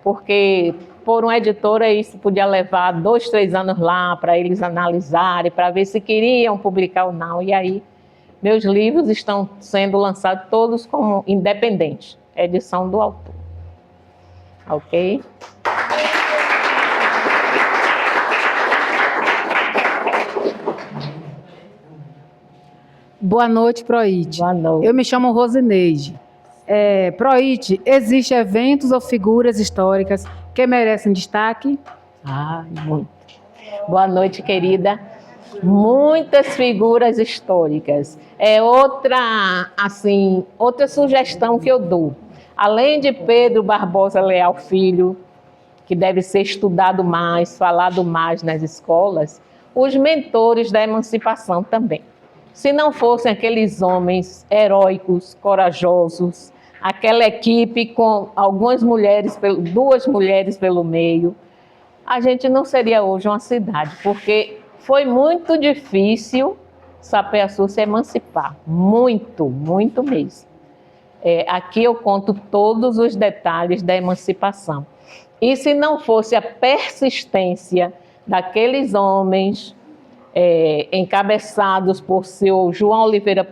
porque por uma editora isso podia levar 2, 3 anos lá para eles analisarem, para ver se queriam publicar ou não. E aí, meus livros estão sendo lançados todos como independentes, edição do autor. Ok? Boa noite, Proite. Boa noite. Eu me chamo Rosineide. Proite, existem eventos ou figuras históricas que merecem destaque? Muito. Boa noite, querida. Muitas figuras históricas. É outra sugestão que eu dou. Além de Pedro Barbosa Leal Filho, que deve ser estudado mais, falado mais nas escolas, os mentores da emancipação também. Se não fossem aqueles homens heróicos, corajosos, aquela equipe com algumas mulheres, 2 mulheres pelo meio, a gente não seria hoje uma cidade, porque foi muito difícil Sapé-Açu se emancipar, muito, muito mesmo. Aqui eu conto todos os detalhes da emancipação. E se não fosse a persistência daqueles homens encabeçados por seu João Oliveira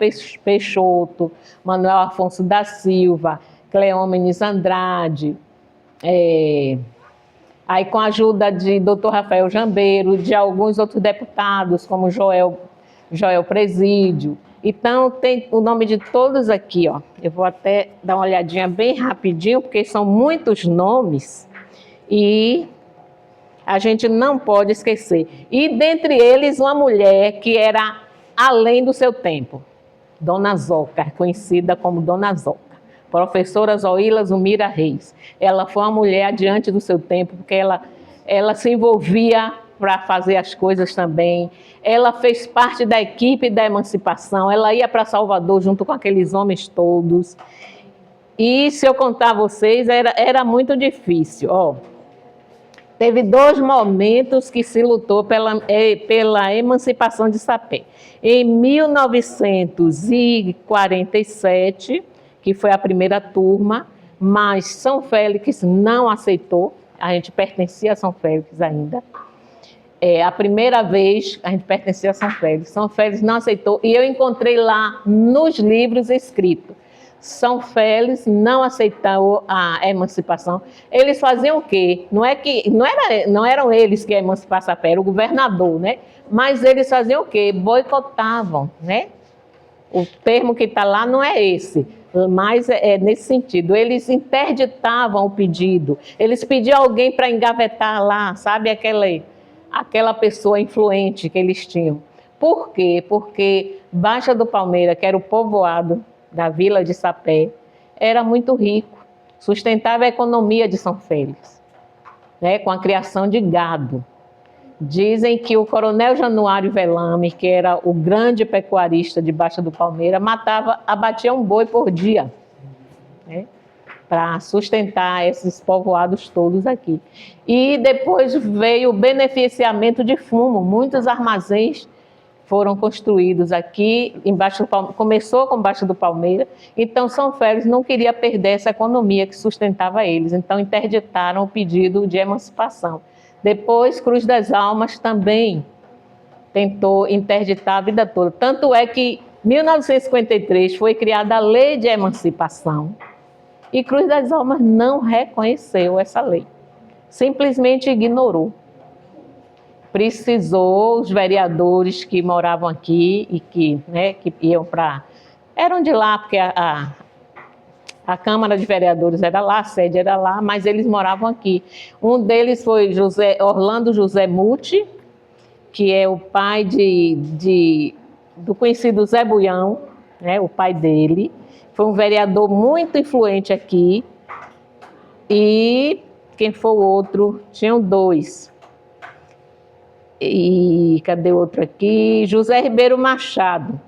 Peixoto, Manuel Afonso da Silva, Cleómenes Andrade, aí com a ajuda de Dr. Rafael Jambeiro, de alguns outros deputados, como Joel Presídio. Então, tem o nome de todos aqui, ó. Eu vou até dar uma olhadinha bem rapidinho, porque são muitos nomes e a gente não pode esquecer. E dentre eles, uma mulher que era além do seu tempo, Dona Zoca, conhecida como Dona Zoca. Professora Zoila Zumira Reis. Ela foi uma mulher adiante do seu tempo, porque ela se envolvia para fazer as coisas também. Ela fez parte da equipe da emancipação, ela ia para Salvador junto com aqueles homens todos. E se eu contar a vocês, era muito difícil. Teve 2 momentos que se lutou pela emancipação de Sapé. Em 1947, que foi a primeira turma, mas São Félix não aceitou, a gente pertencia a São Félix ainda. A primeira vez a gente pertencia a São Félix não aceitou, e eu encontrei lá nos livros escrito, São Félix não aceitou a emancipação. Eles faziam o quê? Não eram eles que iam emancipar Sapé, era o governador, né? Mas eles faziam o quê? Boicotavam, né? O termo que está lá não é esse, mas é nesse sentido. Eles interditavam o pedido, eles pediam alguém para engavetar lá, sabe? Aquela pessoa influente que eles tinham. Por quê? Porque Baixa do Palmeira, que era o povoado da vila de Sapé, era muito rico, sustentava a economia de São Félix, né, com a criação de gado. Dizem que o coronel Januário Velame, que era o grande pecuarista de Baixa do Palmeira, abatia um boi por dia, né, para sustentar esses povoados todos aqui. E depois veio o beneficiamento de fumo, muitos armazéns foram construídos aqui, embaixo do Palmeira, começou com Baixa do Palmeira, então São Félix não queria perder essa economia que sustentava eles, então interditaram o pedido de emancipação. Depois, Cruz das Almas também tentou interditar a vida toda, tanto é que em 1953 foi criada a Lei de Emancipação, e Cruz das Almas não reconheceu essa lei, simplesmente ignorou. Precisou os vereadores que moravam aqui e que iam para... Eram de lá, porque a Câmara de Vereadores era lá, a sede era lá, mas eles moravam aqui. Um deles foi Orlando José Muti, que é o pai do conhecido Zé Buião, né, o pai dele. Foi um vereador muito influente aqui. E quem foi o outro? Tinham 2. E cadê o outro aqui? José Ribeiro Machado.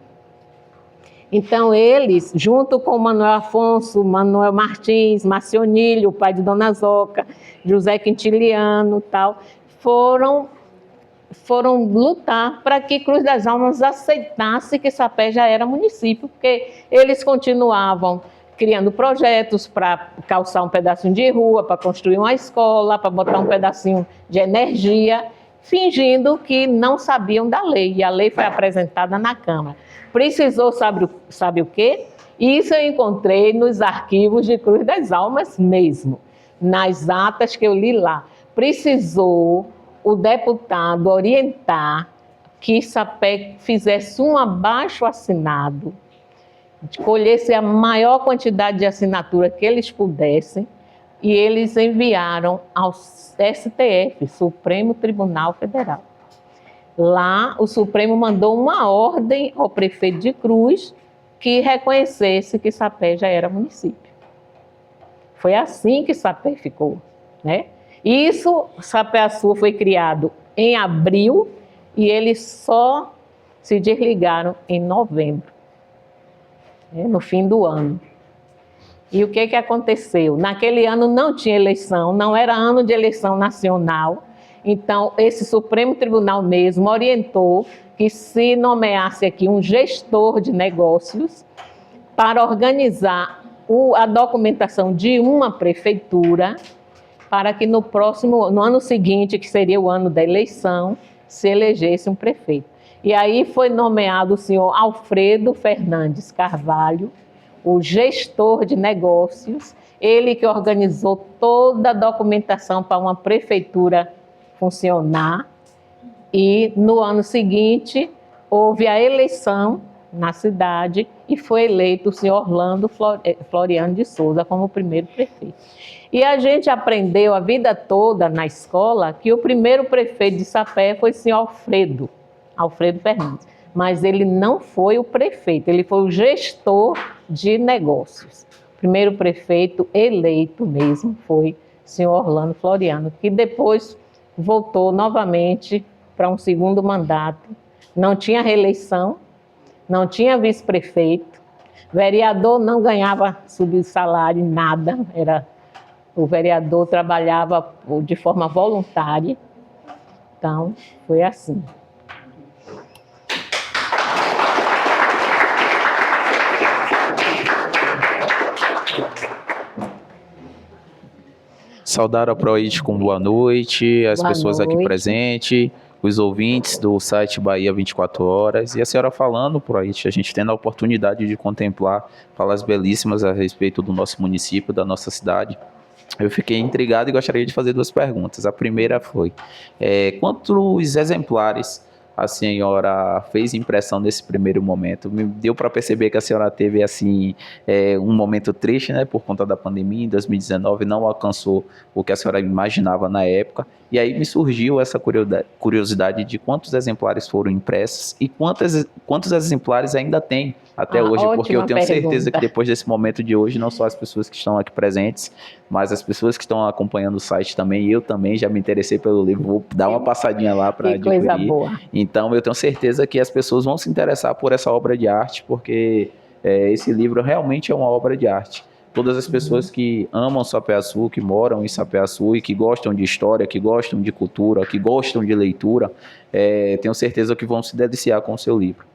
Então eles, junto com Manuel Afonso, Manuel Martins, Marcionílio, o pai de Dona Zoca, José Quintiliano, tal, foram lutar para que Cruz das Almas aceitasse que Sapé já era município, porque eles continuavam criando projetos para calçar um pedacinho de rua, para construir uma escola, para botar um pedacinho de energia, fingindo que não sabiam da lei. E a lei foi apresentada na Câmara. Precisou, sabe o quê? Isso eu encontrei nos arquivos de Cruz das Almas mesmo, nas atas que eu li lá. Precisou o deputado orientar que Sapé fizesse um abaixo-assinado, colhesse a maior quantidade de assinatura que eles pudessem, e eles enviaram ao STF, Supremo Tribunal Federal. Lá, o Supremo mandou uma ordem ao prefeito de Cruz que reconhecesse que Sapé já era município. Foi assim que Sapé ficou, né? Isso, Sapé-Açu foi criado em abril e eles só se desligaram em novembro, né, no fim do ano. E o que aconteceu? Naquele ano não tinha eleição, não era ano de eleição nacional, então esse Supremo Tribunal mesmo orientou que se nomeasse aqui um gestor de negócios para organizar a documentação de uma prefeitura, para que no ano seguinte, que seria o ano da eleição, se elegesse um prefeito. E aí foi nomeado o senhor Alfredo Fernandes Carvalho, o gestor de negócios, ele que organizou toda a documentação para uma prefeitura funcionar. E no ano seguinte, houve a eleição na cidade e foi eleito o senhor Orlando Floriano de Souza como o primeiro prefeito. E a gente aprendeu a vida toda na escola que o primeiro prefeito de Sapé foi o senhor Alfredo Fernandes. Mas ele não foi o prefeito, ele foi o gestor de negócios. O primeiro prefeito eleito mesmo foi o senhor Orlando Floriano, que depois voltou novamente para um segundo mandato. Não tinha reeleição, não tinha vice-prefeito, vereador não ganhava subsalário, nada, o vereador trabalhava de forma voluntária. Então, foi assim. Saudar a ProIT com boa noite, as Boa pessoas aqui noite. presentes, os ouvintes do site Bahia 24 Horas. E a senhora falando, ProIT, a gente tendo a oportunidade de contemplar falas belíssimas a respeito do nosso município, da nossa cidade. Eu fiquei intrigado e gostaria de fazer 2 perguntas. A primeira foi, quantos exemplares a senhora fez impressão nesse primeiro momento? Me deu para perceber que a senhora teve assim um momento triste, né, por conta da pandemia. Em 2019 não alcançou o que a senhora imaginava na época. E aí me surgiu essa curiosidade de quantos exemplares foram impressos e quantos exemplares ainda tem até hoje, porque eu tenho certeza que depois desse momento de hoje, não só as pessoas que estão aqui presentes, mas as pessoas que estão acompanhando o site também, eu também já me interessei pelo livro, vou dar uma passadinha lá para adquirir. Coisa boa. Então eu tenho certeza que as pessoas vão se interessar por essa obra de arte, porque esse livro realmente é uma obra de arte. Todas as pessoas que amam Sapé-Açu, que moram em Sapé-Açu e que gostam de história, que gostam de cultura, que gostam de leitura, tenho certeza que vão se deliciar com o seu livro.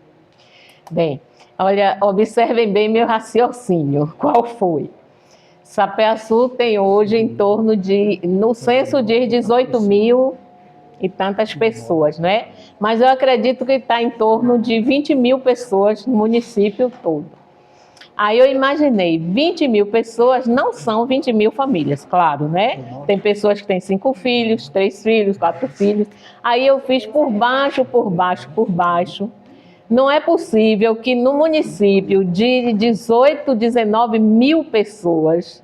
Bem, olha, observem bem meu raciocínio. Qual foi? Sapé-Açu tem hoje em torno de, no censo diz 18 mil e tantas pessoas, né? Mas eu acredito que está em torno de 20 mil pessoas no município todo. Aí eu imaginei, 20 mil pessoas não são 20 mil famílias, claro, né? Tem pessoas que têm 5 filhos, 3 filhos, 4 filhos. Aí eu fiz por baixo, por baixo, por baixo. Não é possível que no município de 18, 19 mil pessoas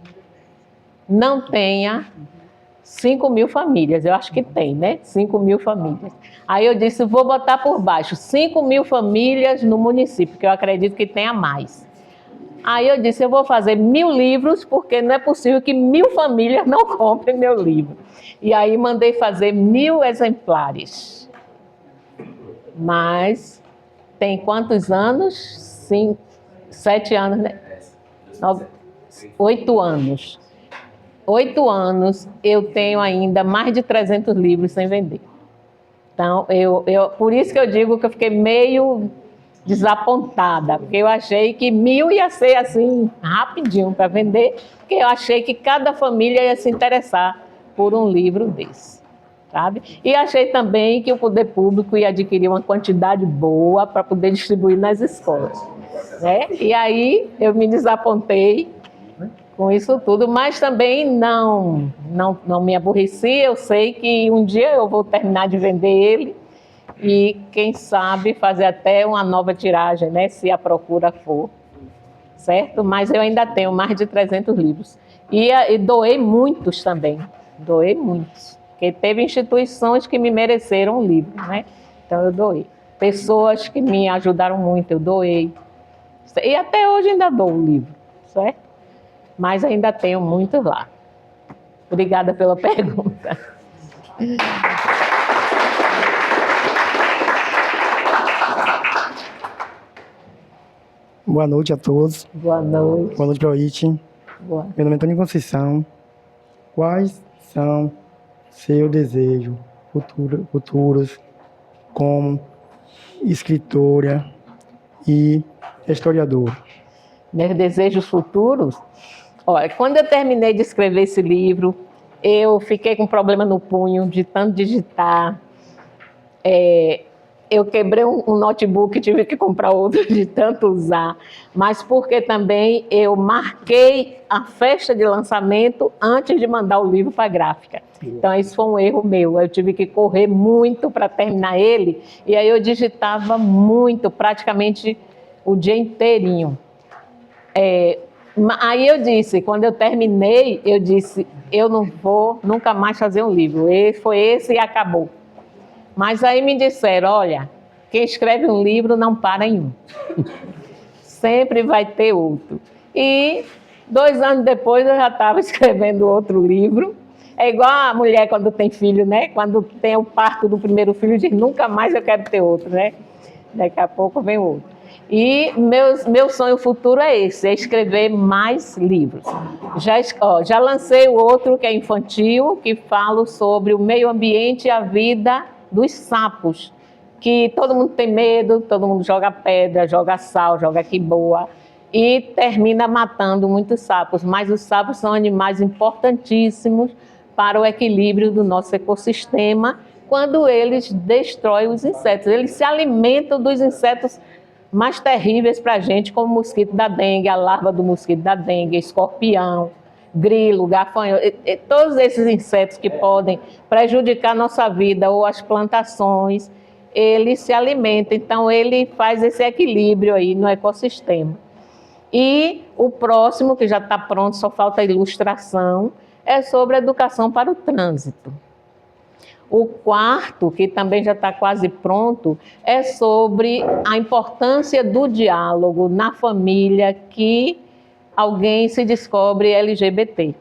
não tenha 5 mil famílias. Eu acho que tem, né? 5 mil famílias. Aí eu disse, vou botar por baixo 5 mil famílias no município, que eu acredito que tenha mais. Aí eu disse, eu vou fazer 1000 livros, porque não é possível que 1000 famílias não comprem meu livro. E aí mandei fazer 1000 exemplares. Mas tem quantos anos? 7 anos, né? 8 anos. 8 anos eu tenho ainda mais de 300 livros sem vender. Então, por isso que eu digo que eu fiquei meio desapontada, porque eu achei que 1.000 ia ser assim, rapidinho para vender, porque eu achei que cada família ia se interessar por um livro desse, sabe? E achei também que o poder público ia adquirir uma quantidade boa para poder distribuir nas escolas, né? E aí eu me desapontei com isso tudo, mas também não me aborreci. Eu sei que um dia eu vou terminar de vender ele e, quem sabe, fazer até uma nova tiragem, né, se a procura for, certo? Mas eu ainda tenho mais de 300 livros. E doei muitos também, doei muitos, porque teve instituições que me mereceram um livro, né? Então eu doei. Pessoas que me ajudaram muito, eu doei. E até hoje ainda dou o livro, certo? Mas ainda tenho muitos lá. Obrigada pela pergunta. Boa noite a todos. Boa noite. Boa noite, Proite. Boa. Meu nome é Antônio Conceição. Quais são seus desejos futuros como escritora e historiadora? Meus desejos futuros? Olha, quando eu terminei de escrever esse livro, eu fiquei com problema no punho de tanto digitar. Eu quebrei um notebook, tive que comprar outro de tanto usar, mas porque também eu marquei a festa de lançamento antes de mandar o livro para a gráfica. Então, isso foi um erro meu. Eu tive que correr muito para terminar ele, e aí eu digitava muito, praticamente o dia inteirinho. Aí eu disse, quando eu terminei, eu disse, eu não vou nunca mais fazer um livro. Foi esse e acabou. Mas aí me disseram, olha, quem escreve um livro não para em um. Sempre vai ter outro. E 2 anos depois eu já estava escrevendo outro livro. É igual a mulher quando tem filho, né? Quando tem o parto do primeiro filho, diz, nunca mais eu quero ter outro, né? Daqui a pouco vem outro. E meu sonho futuro é esse, é escrever mais livros. Já lancei o outro, que é infantil, que falo sobre o meio ambiente e a vida dos sapos, que todo mundo tem medo, todo mundo joga pedra, joga sal, joga quiboa e termina matando muitos sapos. Mas os sapos são animais importantíssimos para o equilíbrio do nosso ecossistema quando eles destroem os insetos. Eles se alimentam dos insetos mais terríveis para a gente, como o mosquito da dengue, a larva do mosquito da dengue, escorpião, grilo, gafanhoto, todos esses insetos que podem prejudicar a nossa vida ou as plantações, ele se alimenta. Então, ele faz esse equilíbrio aí no ecossistema. E o próximo, que já está pronto, só falta a ilustração, é sobre a educação para o trânsito. O quarto, que também já está quase pronto, é sobre a importância do diálogo na família que alguém se descobre LGBT,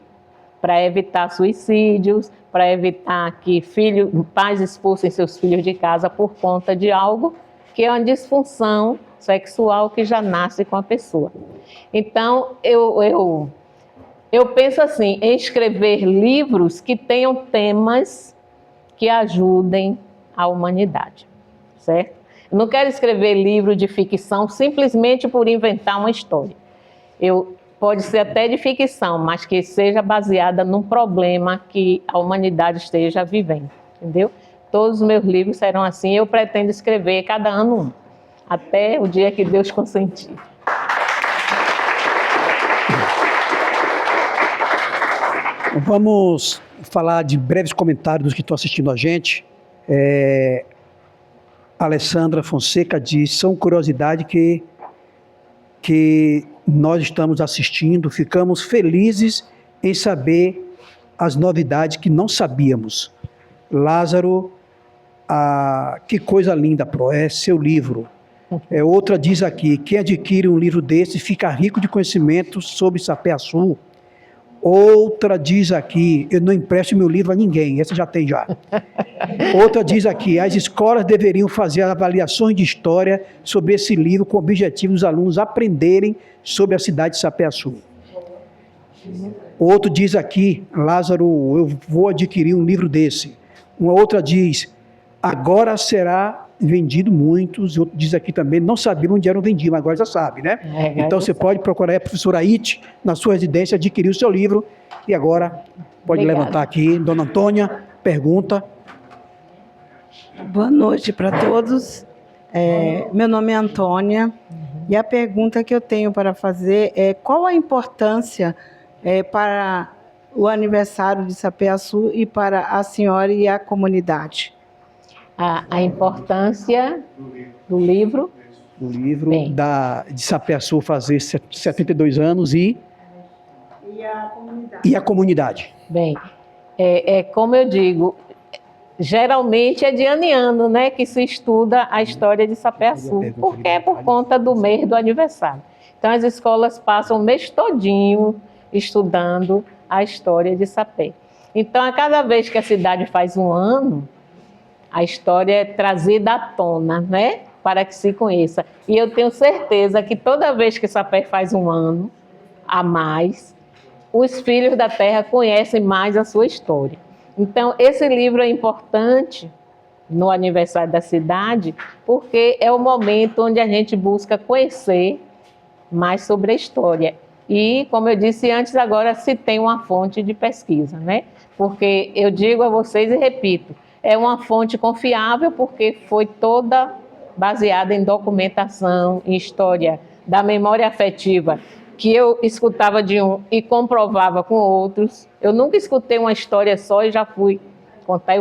para evitar suicídios, para evitar que pais expulsem seus filhos de casa por conta de algo que é uma disfunção sexual que já nasce com a pessoa. Então, eu penso assim, em escrever livros que tenham temas que ajudem a humanidade, certo? Eu não quero escrever livro de ficção simplesmente por inventar uma história. Pode ser até de ficção, mas que seja baseada num problema que a humanidade esteja vivendo, entendeu? Todos os meus livros serão assim, eu pretendo escrever cada ano um, até o dia que Deus consentir. Vamos falar de breves comentários dos que estão assistindo a gente. Alessandra Fonseca diz, são curiosidade que nós estamos assistindo, ficamos felizes em saber as novidades que não sabíamos. Lázaro, que coisa linda, Pro, é seu livro. Outra diz aqui, quem adquire um livro desse fica rico de conhecimento sobre Sapé-Açu. Outra diz aqui, eu não empresto meu livro a ninguém, essa já tem já. Outra diz aqui, as escolas deveriam fazer avaliações de história sobre esse livro com o objetivo dos alunos aprenderem sobre a cidade de Sapé-Açu. Outro diz aqui, Lázaro, eu vou adquirir um livro desse. Uma outra diz, agora será vendido muitos, e outro diz aqui também, não sabia onde eram vendidos, mas agora já sabe, né? Então você pode procurar a professora Ite na sua residência, adquirir o seu livro, e agora pode levantar aqui, Dona Antônia, pergunta. Boa noite para todos. Meu nome é Antônia, e a pergunta que eu tenho para fazer é qual a importância para o aniversário de Sapeaçu e para a senhora e a comunidade? A importância do livro. O livro de Sapeaçu fazer 72 anos e a comunidade. Bem, como eu digo, geralmente é de ano em ano, né, que se estuda a história de Sapeaçu, porque é por conta do mês do aniversário. Então as escolas passam o mês todinho estudando a história de Sapé. Então, a cada vez que a cidade faz um ano, a história é trazida à tona, né, para que se conheça. E eu tenho certeza que toda vez que Sapé faz um ano a mais, os filhos da terra conhecem mais a sua história. Então, esse livro é importante no aniversário da cidade, porque é o momento onde a gente busca conhecer mais sobre a história. E, como eu disse antes, agora se tem uma fonte de pesquisa, né? Porque eu digo a vocês e repito, é uma fonte confiável porque foi toda baseada em documentação, em história da memória afetiva, que eu escutava de um e comprovava com outros. Eu nunca escutei uma história só e já fui contar,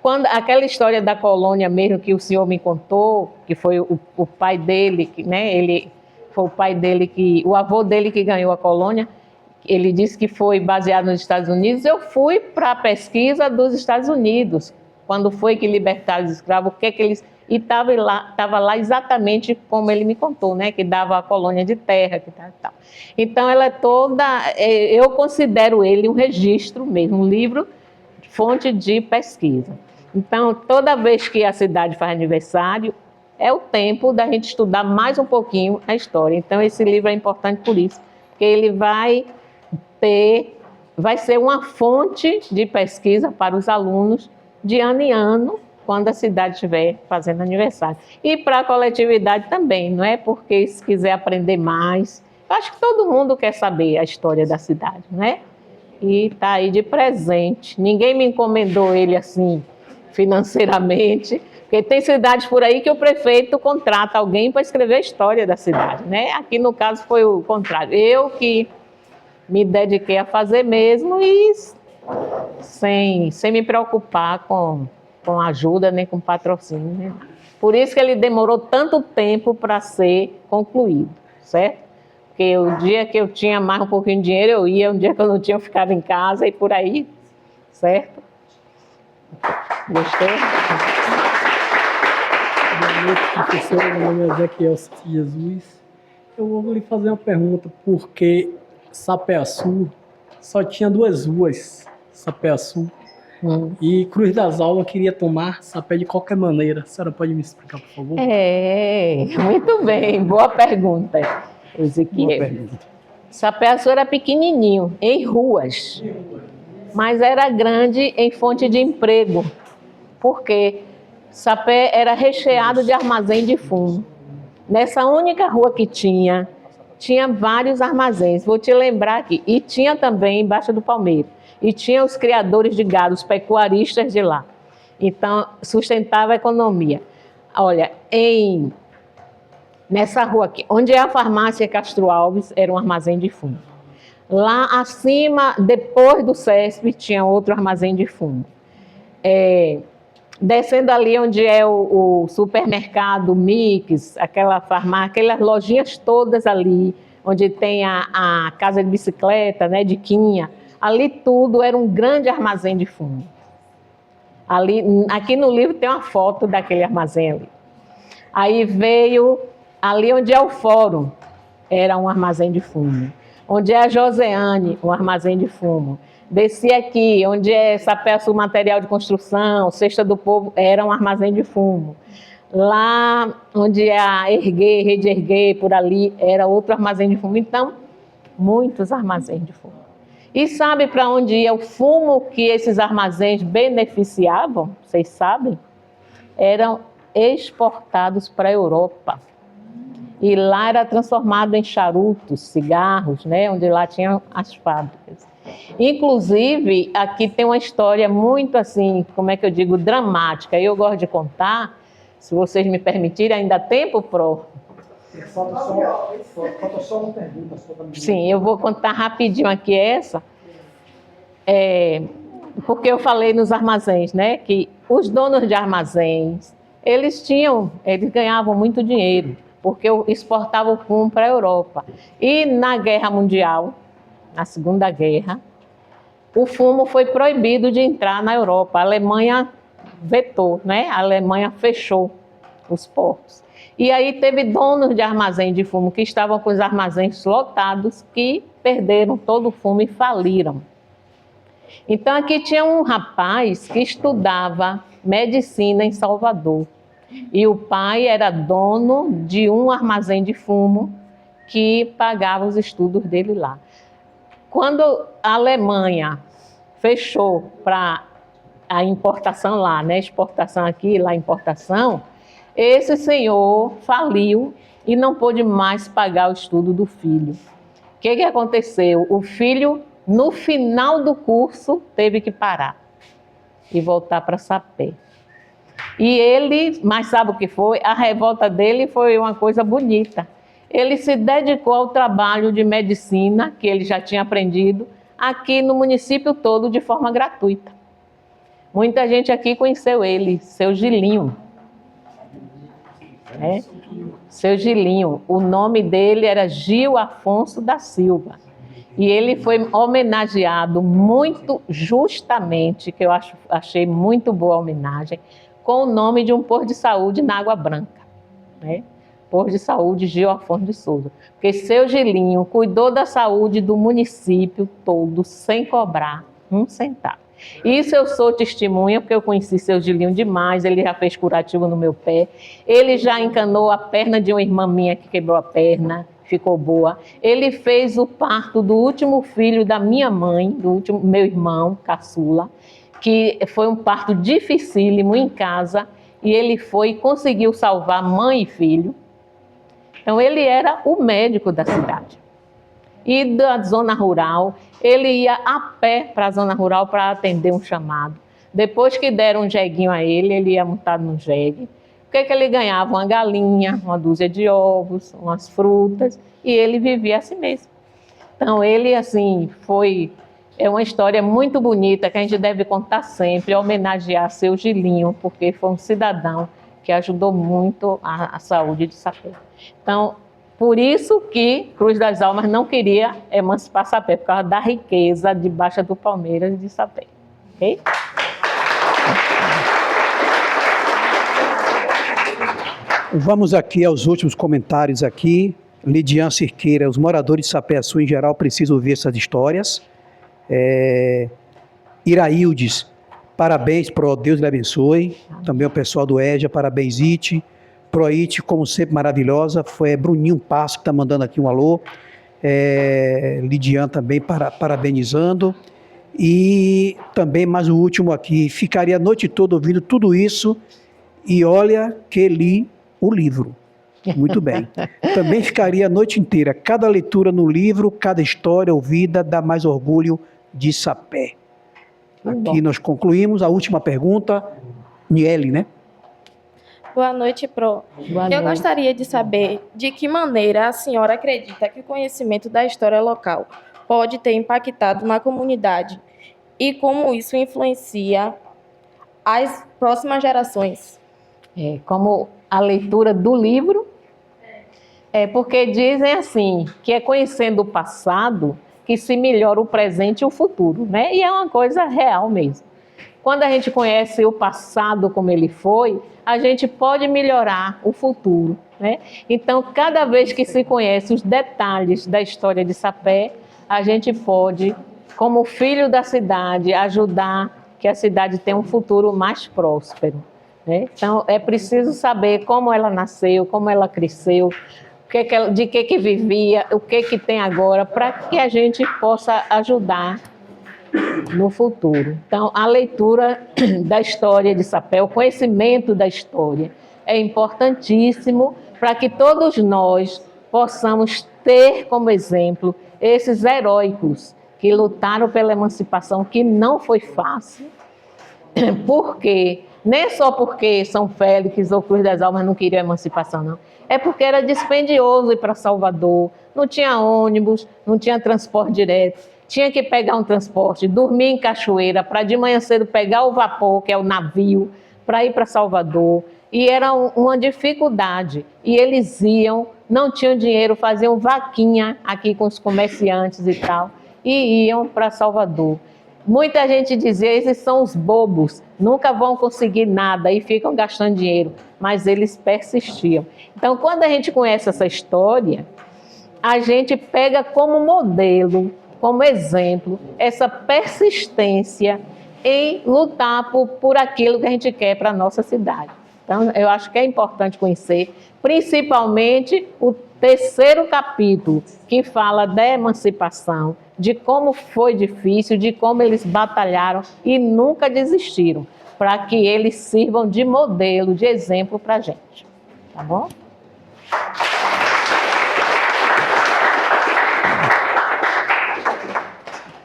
Quando aquela história da colônia mesmo que o senhor me contou, que foi o pai dele, né? Foi o pai dele o avô dele que ganhou a colônia. Ele disse que foi baseado nos Estados Unidos. Eu fui para a pesquisa dos Estados Unidos, quando foi que libertaram os escravos, o que eles... E estava lá exatamente como ele me contou, né? Que dava a colônia de terra, que tal. Então, ela é toda... Eu considero ele um registro mesmo, um livro, fonte de pesquisa. Então, toda vez que a cidade faz aniversário, é o tempo da gente estudar mais um pouquinho a história. Então, esse livro é importante por isso, porque ele vai ser uma fonte de pesquisa para os alunos de ano em ano, quando a cidade estiver fazendo aniversário. E para a coletividade também, não é? Porque se quiser aprender mais, eu acho que todo mundo quer saber a história da cidade, né? E está aí de presente. Ninguém me encomendou ele assim, financeiramente, porque tem cidades por aí que o prefeito contrata alguém para escrever a história da cidade, né? Aqui, no caso, foi o contrário. Eu que me dediquei a fazer mesmo e sem me preocupar com ajuda, nem com patrocínio. Né? Por isso que ele demorou tanto tempo para ser concluído, certo? Porque o dia que eu tinha mais um pouquinho de dinheiro, eu ia, um dia que eu não tinha, eu ficava em casa e por aí, certo? Gostou? Boa noite, professora. Meu nome é Ezequiel Jesus. Eu vou lhe fazer uma pergunta, porque Sapeaçu só tinha 2 ruas, Sapeaçu, e Cruz das Almas queria tomar Sapé de qualquer maneira. A senhora pode me explicar, por favor? Muito bem, boa pergunta, Ezequiel. Sapeaçu era pequenininho, em ruas, mas era grande em fonte de emprego, porque Sapé era recheado de armazém de fumo. Nessa única rua que tinha vários armazéns, vou te lembrar aqui, e tinha também embaixo do Palmeiro, e tinha os criadores de gado, os pecuaristas de lá. Então, sustentava a economia. Olha, nessa rua aqui, onde é a farmácia Castro Alves, era um armazém de fumo. Lá acima, depois do CESP, tinha outro armazém de fumo. Descendo ali onde é o supermercado Mix, aquela farmácia, aquelas lojinhas todas ali, onde tem a casa de bicicleta, né, de Quinha, ali tudo era um grande armazém de fumo. Aqui no livro tem uma foto daquele armazém ali. Aí veio ali onde é o fórum, era um armazém de fumo. Onde é a Joseane, um armazém de fumo. Desci aqui, onde é Sapeaçu Material de Construção, Cesta do Povo, era um armazém de fumo. Lá onde é a Rede Erguer, por ali, era outro armazém de fumo. Então, muitos armazéns de fumo. E sabe para onde ia o fumo que esses armazéns beneficiavam? Vocês sabem? Eram exportados para a Europa. E lá era transformado em charutos, cigarros, né? Onde lá tinha as fábricas. Inclusive, aqui tem uma história muito assim, como é que eu digo, dramática. Eu gosto de contar, se vocês me permitirem, ainda há tempo, Pro? Falta só uma pergunta. Sim, eu vou contar rapidinho aqui essa. Porque eu falei nos armazéns, né? Que os donos de armazéns, eles ganhavam muito dinheiro, porque exportavam o fumo para a Europa. E na Guerra Mundial, na Segunda Guerra, o fumo foi proibido de entrar na Europa. A Alemanha vetou, né? A Alemanha fechou os portos. E aí teve donos de armazém de fumo que estavam com os armazéns lotados, que perderam todo o fumo e faliram. Então aqui tinha um rapaz que estudava medicina em Salvador. E o pai era dono de um armazém de fumo que pagava os estudos dele lá. Quando a Alemanha fechou para a importação lá, né? Exportação aqui, lá importação, esse senhor faliu e não pôde mais pagar o estudo do filho. O que aconteceu? O filho, no final do curso, teve que parar e voltar para Sapé. E ele, mas sabe o que foi? A revolta dele foi uma coisa bonita. Ele se dedicou ao trabalho de medicina, que ele já tinha aprendido, aqui no município todo, de forma gratuita. Muita gente aqui conheceu ele, seu Gilinho. Seu Gilinho. O nome dele era Gil Afonso da Silva. E ele foi homenageado muito justamente, que eu achei muito boa a homenagem, com o nome de um posto de saúde na Água Branca, né? Posto de saúde Gil Afonso de Souza. Porque seu Gilinho cuidou da saúde do município todo, sem cobrar um centavo. Isso eu sou testemunha, porque eu conheci seu Gilinho demais, ele já fez curativo no meu pé, ele já encanou a perna de uma irmã minha que quebrou a perna, ficou boa. Ele fez o parto do último filho da minha mãe, do último meu irmão, caçula, que foi um parto dificílimo em casa, e ele foi e conseguiu salvar mãe e filho. Então ele era o médico da cidade. E da zona rural, ele ia a pé para a zona rural para atender um chamado. Depois que deram um jeguinho a ele, ele ia montado no jegue. O que ele ganhava? Uma galinha, uma dúzia de ovos, umas frutas, e ele vivia assim mesmo. Então ele, assim, é uma história muito bonita que a gente deve contar sempre, homenagear seu Gilinho, porque foi um cidadão que ajudou muito a saúde de Sapé. Então, por isso que Cruz das Almas não queria emancipar Sapé, por causa da riqueza de Baixa do Palmeiras de Sapé. Ok? Vamos aqui aos últimos comentários aqui. Lidian Cirqueira, os moradores de Sapé-Açu em geral precisam ouvir essas histórias. Iraildes, parabéns, Pro, Deus lhe abençoe. Também o pessoal do EJA, parabéns, Ite. Pro Ite, como sempre, maravilhosa. Foi Bruninho Passo que está mandando aqui um alô. Lidian também parabenizando. E também mais o último aqui, ficaria a noite toda ouvindo tudo isso e olha que li o livro. Muito bem. Também ficaria a noite inteira. Cada leitura no livro, cada história ouvida dá mais orgulho de Sapé. Aqui nós concluímos. A última pergunta, Niele, né? Boa noite, Pro. Eu gostaria de saber de que maneira a senhora acredita que o conhecimento da história local pode ter impactado na comunidade e como isso influencia as próximas gerações. Como a leitura do livro, porque dizem assim, que é conhecendo o passado que se melhora o presente e o futuro, né? E é uma coisa real mesmo. Quando a gente conhece o passado como ele foi, a gente pode melhorar o futuro, né? Então, cada vez que se conhece os detalhes da história de Sapé, a gente pode, como filho da cidade, ajudar que a cidade tenha um futuro mais próspero, né? Então, é preciso saber como ela nasceu, como ela cresceu, de que vivia, o que tem agora, para que a gente possa ajudar no futuro. Então, a leitura da história de Sapé, o conhecimento da história, é importantíssimo para que todos nós possamos ter como exemplo esses heróicos que lutaram pela emancipação, que não foi fácil. Por quê? Nem só porque São Félix ou Cruz das Almas não queriam emancipação, não. É porque era dispendioso ir para Salvador, não tinha ônibus, não tinha transporte direto, tinha que pegar um transporte, dormir em Cachoeira, para de manhã cedo pegar o vapor, que é o navio, para ir para Salvador. E era uma dificuldade. E eles iam, não tinham dinheiro, faziam vaquinha aqui com os comerciantes e tal, e iam para Salvador. Muita gente dizia, esses são os bobos, nunca vão conseguir nada e ficam gastando dinheiro, mas eles persistiam. Então, quando a gente conhece essa história, a gente pega como modelo, como exemplo, essa persistência em lutar por aquilo que a gente quer para a nossa cidade. Então, eu acho que é importante conhecer, principalmente o terceiro capítulo, que fala da emancipação, de como foi difícil, de como eles batalharam e nunca desistiram, para que eles sirvam de modelo, de exemplo para a gente. Tá bom?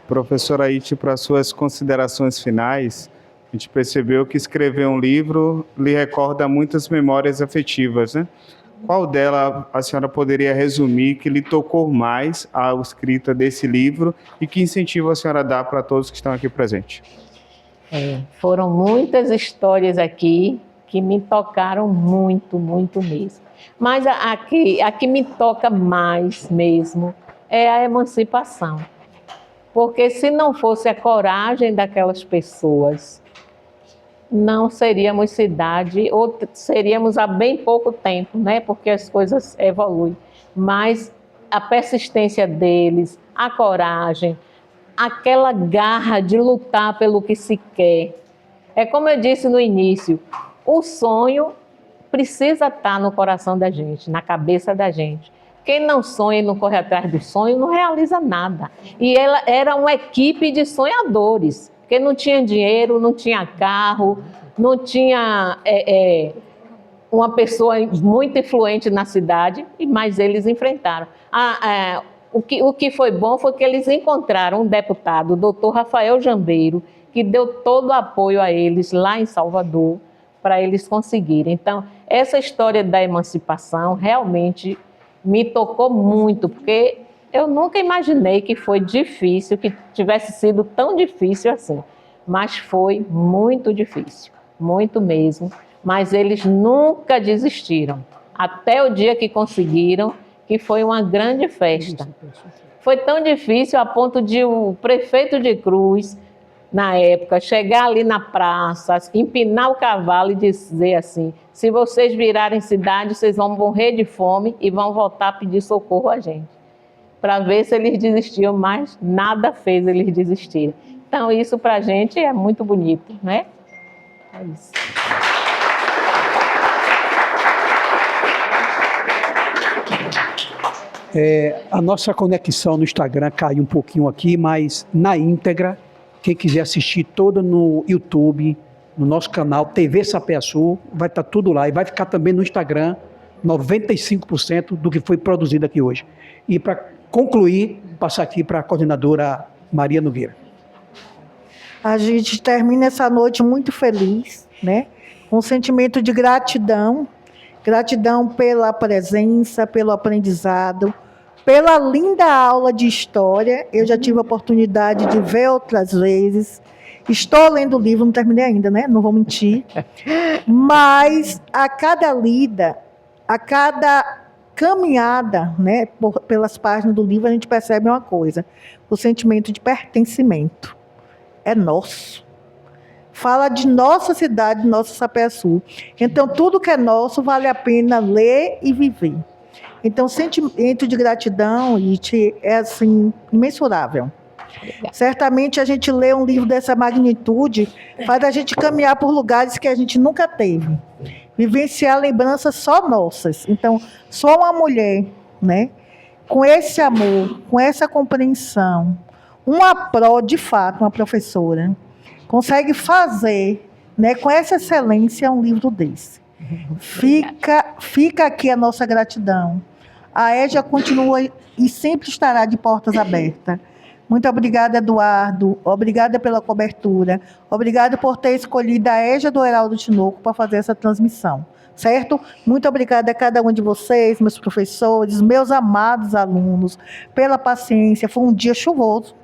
Professora Aite, para suas considerações finais, a gente percebeu que escrever um livro lhe recorda muitas memórias afetivas, né? Qual dela a senhora poderia resumir que lhe tocou mais a escrita desse livro e que incentivo a senhora dá para todos que estão aqui presentes? Foram muitas histórias aqui que me tocaram muito, muito mesmo. Mas a que me toca mais mesmo é a emancipação. Porque se não fosse a coragem daquelas pessoas, não seríamos cidade, ou seríamos há bem pouco tempo, né? Porque as coisas evoluem. Mas a persistência deles, a coragem, aquela garra de lutar pelo que se quer. É como eu disse no início, o sonho precisa estar no coração da gente, na cabeça da gente. Quem não sonha e não corre atrás do sonho não realiza nada. E ela era uma equipe de sonhadores, porque não tinha dinheiro, não tinha carro, não tinha uma pessoa muito influente na cidade, mas eles enfrentaram. O que foi bom foi que eles encontraram um deputado, o doutor Rafael Jambeiro, que deu todo o apoio a eles lá em Salvador, para eles conseguirem. Então, essa história da emancipação realmente me tocou muito, porque eu nunca imaginei que foi difícil, que tivesse sido tão difícil assim. Mas foi muito difícil, muito mesmo. Mas eles nunca desistiram, até o dia que conseguiram, que foi uma grande festa. Foi tão difícil a ponto de o prefeito de Cruz, na época, chegar ali na praça, empinar o cavalo e dizer assim, se vocês virarem cidade, vocês vão morrer de fome e vão voltar a pedir socorro a gente. Para ver se eles desistiam, mas nada fez eles desistirem. Então isso para a gente é muito bonito, né? É isso. A nossa conexão no Instagram caiu um pouquinho aqui, mas na íntegra, quem quiser assistir toda no YouTube, no nosso canal TV Sapeaçu, vai estar tudo lá e vai ficar também no Instagram 95% do que foi produzido aqui hoje. E para concluir, passar aqui para a coordenadora Maria Nogueira. A gente termina essa noite muito feliz, né? Com um sentimento de gratidão, gratidão pela presença, pelo aprendizado, pela linda aula de história. Eu já tive a oportunidade de ver outras vezes. Estou lendo o livro, não terminei ainda, né? Não vou mentir. Mas a cada lida, a cada caminhada, né, pelas páginas do livro, a gente percebe uma coisa: o sentimento de pertencimento. É nosso. Fala de nossa cidade, nosso Sapeaçu. Então, tudo que é nosso vale a pena ler e viver. Então, o sentimento de gratidão é assim, imensurável. Certamente a gente lê um livro dessa magnitude, faz a gente caminhar por lugares que a gente nunca teve. Vivenciar lembranças só nossas. Então, só uma mulher, né, com esse amor, com essa compreensão, de fato, uma professora, consegue fazer, né, com essa excelência um livro desse. Fica aqui a nossa gratidão. A EJA continua e sempre estará de portas abertas. Muito obrigada, Eduardo. Obrigada pela cobertura. Obrigada por ter escolhido a EJA do Heraldo Tinoco para fazer essa transmissão. Certo? Muito obrigada a cada um de vocês, meus professores, meus amados alunos, pela paciência. Foi um dia chuvoso,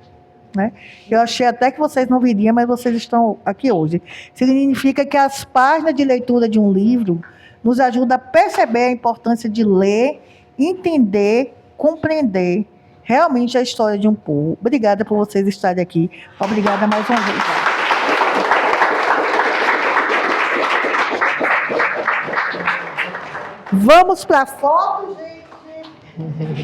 né? Eu achei até que vocês não viriam, mas vocês estão aqui hoje. Significa que as páginas de leitura de um livro nos ajudam a perceber a importância de ler, entender, compreender realmente a história de um povo. Obrigada por vocês estarem aqui. Obrigada mais uma vez. Vamos para a foto, gente.